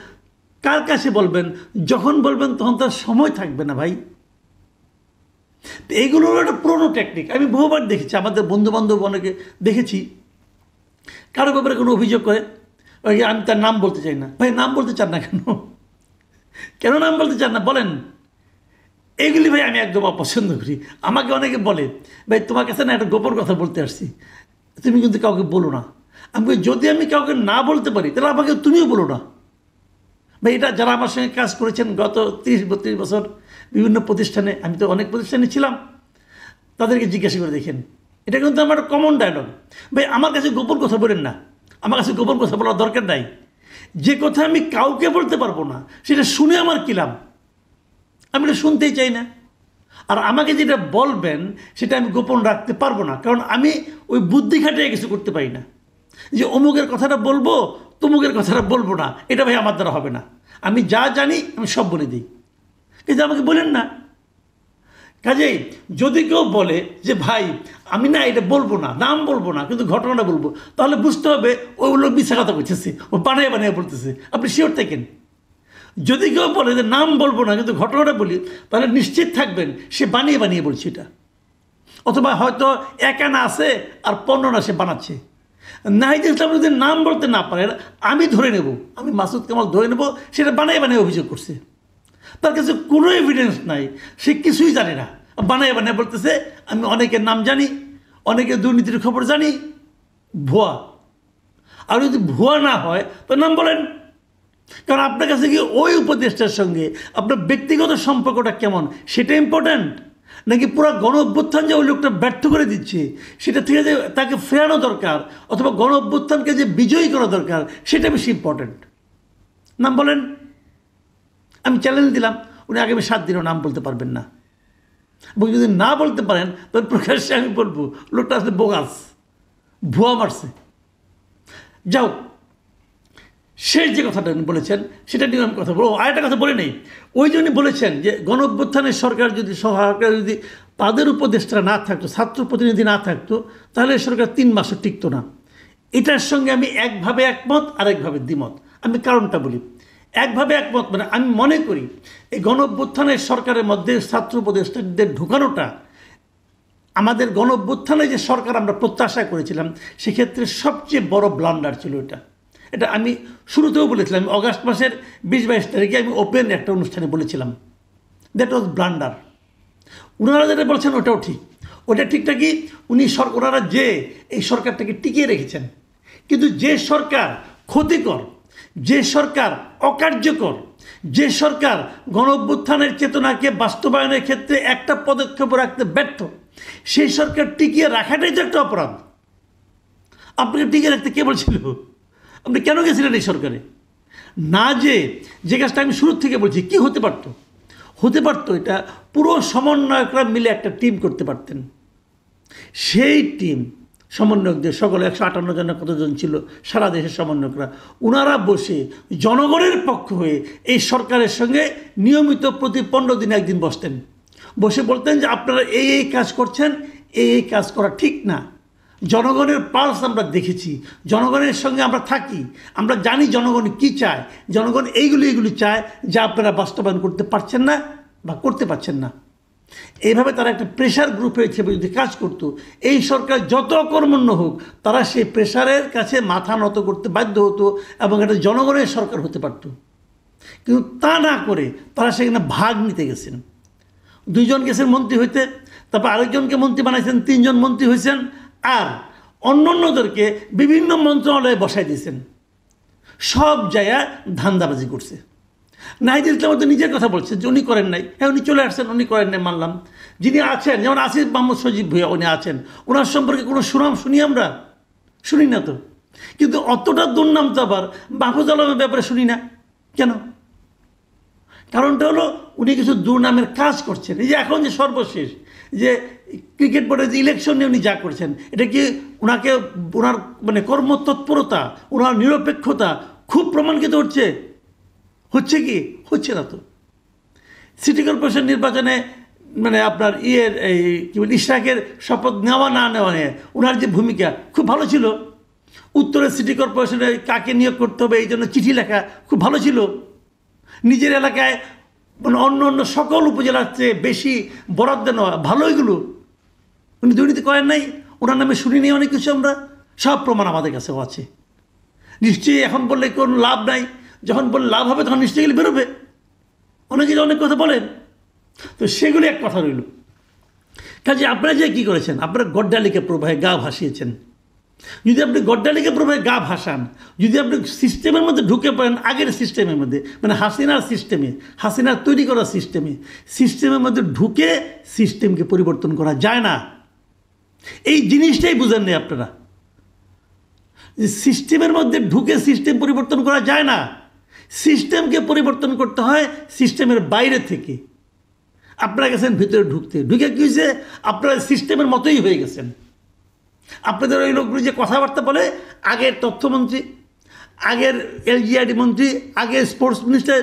কার কাছে বলবেন? যখন বলবেন তখন তার সময় থাকবে না ভাই। এইগুলো হলো একটা পুরোনো টেকনিক। আমি বহুবার দেখেছি, আমাদের বন্ধুবান্ধব অনেকে দেখেছি, কারো ব্যাপারে কোনো অভিযোগ করে, আমি তার নাম বলতে চাই না। ভাই নাম বলতে চান না কেন? কেন নাম বলতে চান না বলেন? এইগুলি ভাই আমি একদম অপছন্দ করি। আমাকে অনেকে বলে, ভাই তোমার কাছে না একটা গোপন কথা বলতে আসছি, তুমি কিন্তু কাউকে বলো না। আমি যদি আমি কাউকে না বলতে পারি তাহলে আমাকে তুমিও বলো না। ভাই এটা যারা আমার সঙ্গে কাজ করেছেন গত 30-32 বছর বিভিন্ন প্রতিষ্ঠানে, আমি তো অনেক প্রতিষ্ঠানে ছিলাম, তাদেরকে জিজ্ঞাসা করে দেখেন, এটা কিন্তু আমার কমন ডায়লগ। ভাই আমার কাছে গোপন কথা বলেন না, আমার কাছে গোপন কথা বলার দরকার নাই। যে কথা আমি কাউকে বলতে পারবো না সেটা শুনে আমার কী লাভ? আমি এটা শুনতেই চাই না। আর আমাকে যেটা বলবেন সেটা আমি গোপন রাখতে পারবো না, কারণ আমি ওই বুদ্ধি খাটিয়ে কিছু করতে পারি না যে অমুকের কথাটা বলবো তমুকের কথাটা বলবো না। এটা ভাই আমার দ্বারা হবে না। আমি যা জানি আমি সব বলে দিই, কিন্তু আমাকে বলেন না। কাজেই যদি কেউ বলে যে ভাই আমি না এটা বলবো না, নাম বলবো না, কিন্তু ঘটনাটা বলবো, তাহলে বুঝতে হবে ওই লোক মিথ্যা কথা বলতেছে, ও বানিয়ে বলতেছে। আপনি শিওর থাকেন। যদি কেউ বলে যে নাম বলবো না কিন্তু ঘটনাটা বলি, তাহলে নিশ্চিত থাকবেন সে বানিয়ে বলছে এটা, অথবা হয়তো একানা আছে আর 15 সে বানাচ্ছে। নাহিদ ইসলাম যদি নাম বলতে না পারেন আমি ধরে নেব, আমি মাসুদ কামাল ধরে নেব সেটা বানিয়ে অভিযোগ করছে। তার কাছে কোনো এভিডেন্স নাই, সে কিছুই জানে না, বানিয়ে বলতেছে আমি অনেকের নাম জানি, অনেকের দুর্নীতির খবর জানি। ভুয়া। আর যদি ভুয়া না হয় তো নাম বলেন। কারণ আপনার কাছে কি ওই উপদেষ্টার সঙ্গে আপনার ব্যক্তিগত সম্পর্কটা কেমন সেটা ইম্পর্ট্যান্ট, নাকি পুরো গণ অভ্যুত্থান যে ওই লোকটা ব্যর্থ করে দিচ্ছে সেটা থেকে যে তাকে ফেরানো দরকার, অথবা গণ অভ্যুত্থানকে যে বিজয়ী করা দরকার সেটা বেশি ইম্পর্ট্যান্ট? নাম বলেন। আমি চ্যালেঞ্জ দিলাম, উনি আগামী 7 দিনও নাম বলতে পারবেন না, এবং যদি না বলতে পারেন তখন প্রকাশ্যে আমি বলবো লোকটা আসলে বোগাস, ভুয়া মারছে। যাও, শেষ যে কথাটা উনি বলেছেন সেটা নিয়ে আমি কথা বলবো। আরেকটা কথা বলে নেই, ওই জন্যই বলেছেন যে গণঅভ্যুত্থানের সরকার যদি তাদের উপদেষ্টা না থাকতো, ছাত্র প্রতিনিধি না থাকতো, তাহলে সরকার 3 মাসও টিকতো না। এটার সঙ্গে আমি একভাবে একমত, আরেকভাবে দ্বিমত। আমি কারণটা বলি। একভাবে একমত মানে আমি মনে করি এই গণঅভ্যুত্থানের সরকারের মধ্যে ছাত্র উপদেষ্টাদের ঢুকানোটা আমাদের গণঅভ্যুত্থানে যে সরকার আমরা প্রত্যাশা করেছিলাম সেক্ষেত্রে সবচেয়ে বড় ব্লান্ডার ছিল এটা আমি শুরুতেও বলেছিলাম। অগাস্ট মাসের 20-22 তারিখে আমি ওপেন একটা অনুষ্ঠানে বলেছিলাম, দ্যাট ওয়াজ ব্লান্ডার। ওনারা যেটা বলছেন ওটাও ঠিক। ওটা ঠিকটা কি, ওনারা যে এই সরকারটাকে টিকিয়ে রেখেছেন, কিন্তু যে সরকার ক্ষতিকর, যে সরকার অকার্যকর, যে সরকার গণঅভ্যুত্থানের চেতনাকে বাস্তবায়নের ক্ষেত্রে একটা পদক্ষেপ রাখতে ব্যর্থ, সেই সরকার টিকিয়ে রাখাটাই তো একটা অপরাধ। আপনাকে টিকিয়ে রাখতে কে বলছিল? আপনি কেন গেছিলেন এই সরকারে? না, যে কাজটা আমি শুরু থেকে বলছি, কি হতে পারতো এটা পুরো সমন্বয়করা মিলে একটা টিম করতে পারতেন। সেই টিম সমন্বয়কদের সকলে 158 জনের কতজন ছিল সারা দেশের সমন্বয়করা, ওনারা বসে জনগণের পক্ষ হয়ে এই সরকারের সঙ্গে নিয়মিত প্রতি 15 দিনে একদিন বসতেন, বসে বলতেন যে আপনারা এই কাজ করছেন, এই কাজ করা ঠিক না। জনগণের পালস আমরা দেখেছি, জনগণের সঙ্গে আমরা থাকি, আমরা জানি জনগণ কি চায়, জনগণ এইগুলি চায় যা আপনারা বাস্তবায়ন করতে পারছেন না বা করতে পারছেন না। এইভাবে তারা একটা প্রেশার গ্রুপে হিসেবে যদি কাজ করতো, এই সরকার যত কর্মণ্য হোক তারা সেই প্রেশারের কাছে মাথা নত করতে বাধ্য হতো এবং এটা জনগণের সরকার হতে পারত। কিন্তু তা না করে তারা সেখানে ভাগ নিতে গেছেন। 2 জন গেছেন মন্ত্রী হইতে, তারপর আরেকজনকে মন্ত্রী বানাইছেন, 3 জন মন্ত্রী হয়েছেন, আর অন্যদেরকে বিভিন্ন মন্ত্রণালয়ে বসাই দিয়েছেন। সব জায়গায় ধান্দাবাজি করছে। নাহিদুল ইসলাম তো নিজের কথা বলছে যে উনি করেন নাই। হ্যাঁ, উনি চলে আসছেন, উনি করেন নাই মানলাম। যিনি আছেন, যেমন আসিফ মাহমুদ সজীব ভূঁইয়া, উনি আছেন, ওনার সম্পর্কে কোনো সুনাম আমরা শুনি না তো। কিন্তু অতটা দুর্নাম তো আবার মাহফুজ আলমের ব্যাপারে শুনি না কেন? কারণটা হলো উনি কিছু দুর্নামের কাজ করছেন। এই যে এখন যে সর্বশেষ যে ক্রিকেট বোর্ডের যে ইলেকশন নিয়ে উনি যা করছেন, এটা কি ওনার মানে কর্মতৎপরতা, ওনার নিরপেক্ষতা খুব প্রমাণিত হচ্ছে কি? হচ্ছে না তো। সিটি কর্পোরেশন নির্বাচনে মানে আপনার কি বলে ইশরাকের শপথ নেওয়া না নেওয়া নিয়ে ওনার যে ভূমিকা খুব ভালো ছিল। উত্তরের সিটি কর্পোরেশনে কাকে নিয়োগ করতে হবে এই জন্য চিঠি লেখা খুব ভালো ছিল। নিজের এলাকায় মানে অন্য সকল উপজেলার চেয়ে বেশি বরাদ্দ নেওয়া ভালো। এগুলো উনি দুর্নীতি করেন নাই, ওনার নামে শুনিনি অনেক কিছু, আমরা সব প্রমাণ আমাদের কাছেও আছে। নিশ্চয়ই এখন বললে কোনো লাভ নাই, যখন বললে লাভ হবে তখন নিশ্চয়ই গেলে বেরোবে। অনেকে অনেক কথা বলেন, তো সেগুলি এক কথা রইল। কাজে আপনারা যে কী করেছেন, আপনারা গড্ডালিকা প্রবাহে গা ভাসিয়েছেন। যদি আপনি গড্ডালিকা প্রবাহে গা ভাসান, যদি আপনি সিস্টেমের মধ্যে ঢুকে পড়েন, আগের সিস্টেমের মধ্যে মানে হাসিনার তৈরি করা সিস্টেমের মধ্যে ঢুকে সিস্টেমকে পরিবর্তন করা যায় না। এই জিনিসটাই বুঝেন না আপনারা, যে সিস্টেমের মধ্যে ঢুকে সিস্টেম পরিবর্তন করা যায় না। সিস্টেমকে পরিবর্তন করতে হয় সিস্টেমের বাইরে থেকে। আপনারা গেছেন ভিতরে ঢুকে কী হয়েছে, আপনারা সিস্টেমের মতোই হয়ে গেছেন। আপনাদের ওই লোকগুলি যে কথাবার্তা বলে, আগের তথ্যমন্ত্রী, আগের LGRD মন্ত্রী, আগের স্পোর্টস মিনিস্টার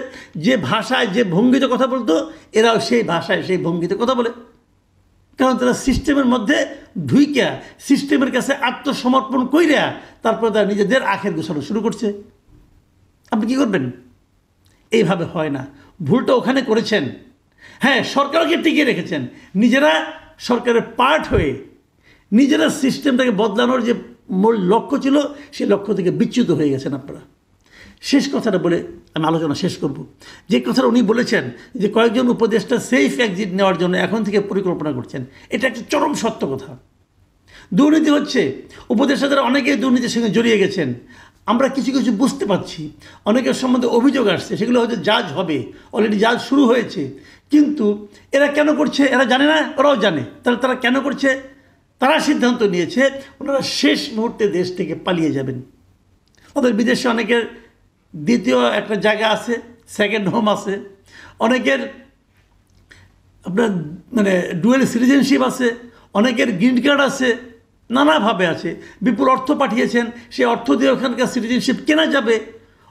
যে ভাষায় যে ভঙ্গিতে কথা বলতো, এরাও সেই ভাষায় সেই ভঙ্গিতে কথা বলে। কারণ তারা সিস্টেমের মধ্যে ঢুইকা সিস্টেমের কাছে আত্মসমর্পণ কইরা তারপরে তারা নিজেদের আখের গোছানো শুরু করছে। আপনি কী করবেন? এইভাবে হয় না। ভুলটা ওখানে করেছেন। হ্যাঁ, সরকারকে টিকিয়ে রেখেছেন, নিজেরা সরকারের পার্ট হয়ে নিজেরা সিস্টেমটাকে বদলানোর যে মূল লক্ষ্য ছিল সেই লক্ষ্য থেকে বিচ্যুত হয়ে গেছেন আপনারা। শেষ কথাটা বলে আমি আলোচনা শেষ করব। যে কথাটা উনি বলেছেন যে কয়েকজন উপদেষ্টা সেফ এক্সিট নেওয়ার জন্য এখন থেকে পরিকল্পনা করছেন, এটা একটা চরম সত্য কথা। দুর্নীতি হচ্ছে, উপদেষ্টাদের অনেকেই দুর্নীতির সঙ্গে জড়িয়ে গেছেন। আমরা কিছু বুঝতে পারছি, অনেকের সম্বন্ধে অভিযোগ আসছে, সেগুলো হয়তো জাজ হবে, অলরেডি জাজ শুরু হয়েছে। কিন্তু এরা কেন করছে এরা জানে না, ওরাও জানে। তাহলে তারা কেন করছে? তারা সিদ্ধান্ত নিয়েছে ওনারা শেষ মুহূর্তে দেশ থেকে পালিয়ে যাবেন। ওদের বিদেশে অনেকের দ্বিতীয় একটা জায়গা আছে, সেকেন্ড হোম আছে। অনেকের আপনার মানে ডুয়েল সিটিজেনশিপ আছে, অনেকের গ্রিন কার্ড আছে, নানাভাবে আছে। বিপুল অর্থ পাঠিয়েছেন, সেই অর্থ দিয়ে ওখানকার সিটিজেনশিপ কেনা যাবে।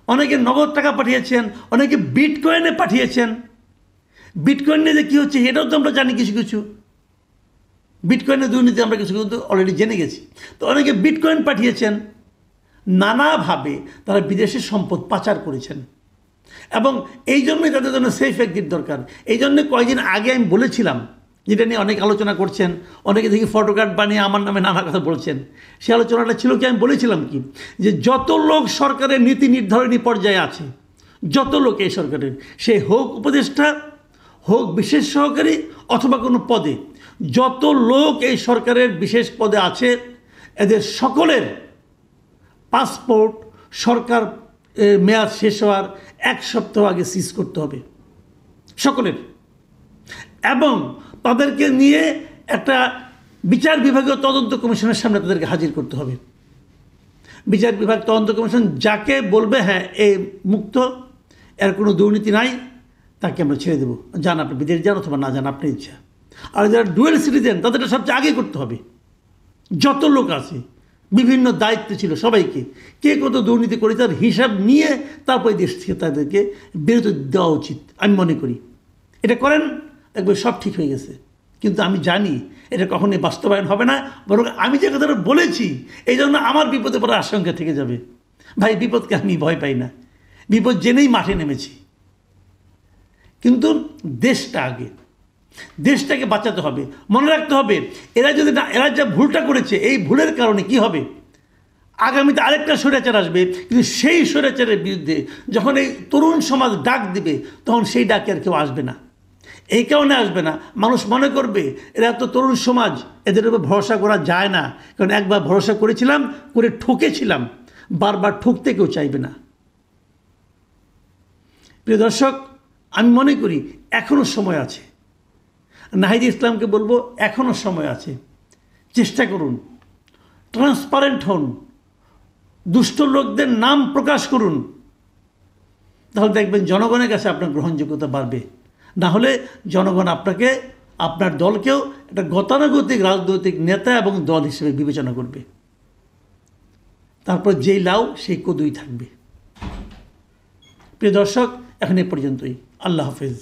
অনেকে নগদ টাকা পাঠিয়েছেন, অনেকে বিটকয়েনে পাঠিয়েছেন। বিটকয়েন নিয়ে যে কী হচ্ছে এটাও তো আমরা জানি কিছু কিছু। বিটকয়েনের দুর্নীতি আমরা কিছু কিন্তু অলরেডি জেনে গেছি। তো অনেকে বিটকয়েন পাঠিয়েছেন, নানাভাবে তারা বিদেশের সম্পদ পাচার করেছেন। এবং এই জন্যই তাদের জন্য সেফ এক্সিট দরকার। এই জন্য কয়েকদিন আগে আমি বলেছিলাম, যেটা নিয়ে অনেক আলোচনা করছেন, অনেকে দেখি ফটো কার্ড বানিয়ে আমার নামে নানা কথা বলছেন। সেই আলোচনাটা ছিল কি, আমি বলেছিলাম কি, যে যত লোক সরকারের নীতি নির্ধারণী পর্যায়ে আছে, যত লোক এই সরকারের, সে হোক উপদেষ্টা, হোক বিশেষ সহকারী অথবা কোনো পদে, যত লোক এই সরকারের বিশেষ পদে আছে, এদের সকলের পাসপোর্ট সরকার মেয়াদ শেষ হওয়ার 1 সপ্তাহ আগে সিজ করতে হবে সকলের। এবং তাদেরকে নিয়ে একটা বিচার বিভাগীয় তদন্ত কমিশনের সামনে তাদেরকে হাজির করতে হবে। বিচার বিভাগ তদন্ত কমিশন যাকে বলবে হ্যাঁ এ মুক্ত, এর কোনো দুর্নীতি নাই, তাকে আমরা ছেড়ে দেবো, যান আপনি বিদেশ যান অথবা না যান আপনার ইচ্ছা। আর যারা ডুয়েল সিটিজেন তাদেরটা সবচেয়ে আগে করতে হবে। যত লোক আছে বিভিন্ন দায়িত্ব ছিল সবাইকে, কে কত দুর্নীতি করে তার হিসাব নিয়ে তারপরে দেশ থেকে তাদেরকে বিরতি দেওয়া উচিত আমি মনে করি। এটা করেন, একবার সব ঠিক হয়ে গেছে। কিন্তু আমি জানি এটা কখনোই বাস্তবায়ন হবে না, বরং আমি যে কথাটা বলেছি এই জন্য আমার বিপদে পড়ার আশঙ্কা থেকে যাবে। ভাই, বিপদকে আমি ভয় পাই না, বিপদ জেনেই মাঠে নেমেছি। কিন্তু দেশটা আগে, দেশটাকে বাঁচাতে হবে। মনে রাখতে হবে এরা যদি না, এরা যা ভুলটা করেছে এই ভুলের কারণে কি হবে, আগামীতে আরেকটা স্বৈরাচার আসবে। কিন্তু সেই স্বৈরাচারের বিরুদ্ধে যখন এই তরুণ সমাজ ডাক দিবে তখন সেই ডাকে আর কেউ আসবে না। এই কারণে আসবে না, মানুষ মনে করবে এরা তো তরুণ সমাজ, এদের উপর ভরসা করা যায় না, কারণ একবার ভরসা করেছিলাম, করে ঠকেছিলাম, বারবার ঠকতে কেউ চাইবে না। প্রিয় দর্শক, আমি মনে করি এখনও সময় আছে। নাহিদ ইসলামকে বলবো এখনও সময় আছে, চেষ্টা করুন, ট্রান্সপারেন্ট হন, দুষ্ট লোকদের নাম প্রকাশ করুন, তাহলে দেখবেন জনগণের কাছে আপনার গ্রহণযোগ্যতা বাড়বে। না হলে জনগণ আপনাকে, আপনার দলকেও একটা গতানুগতিক রাজনৈতিক নেতা এবং দল হিসেবে বিবেচনা করবে। তারপর যেই লাউ সেই কদুই থাকবে। প্রিয় দর্শক, এখন এ পর্যন্তই। আল্লাহ হাফেজ।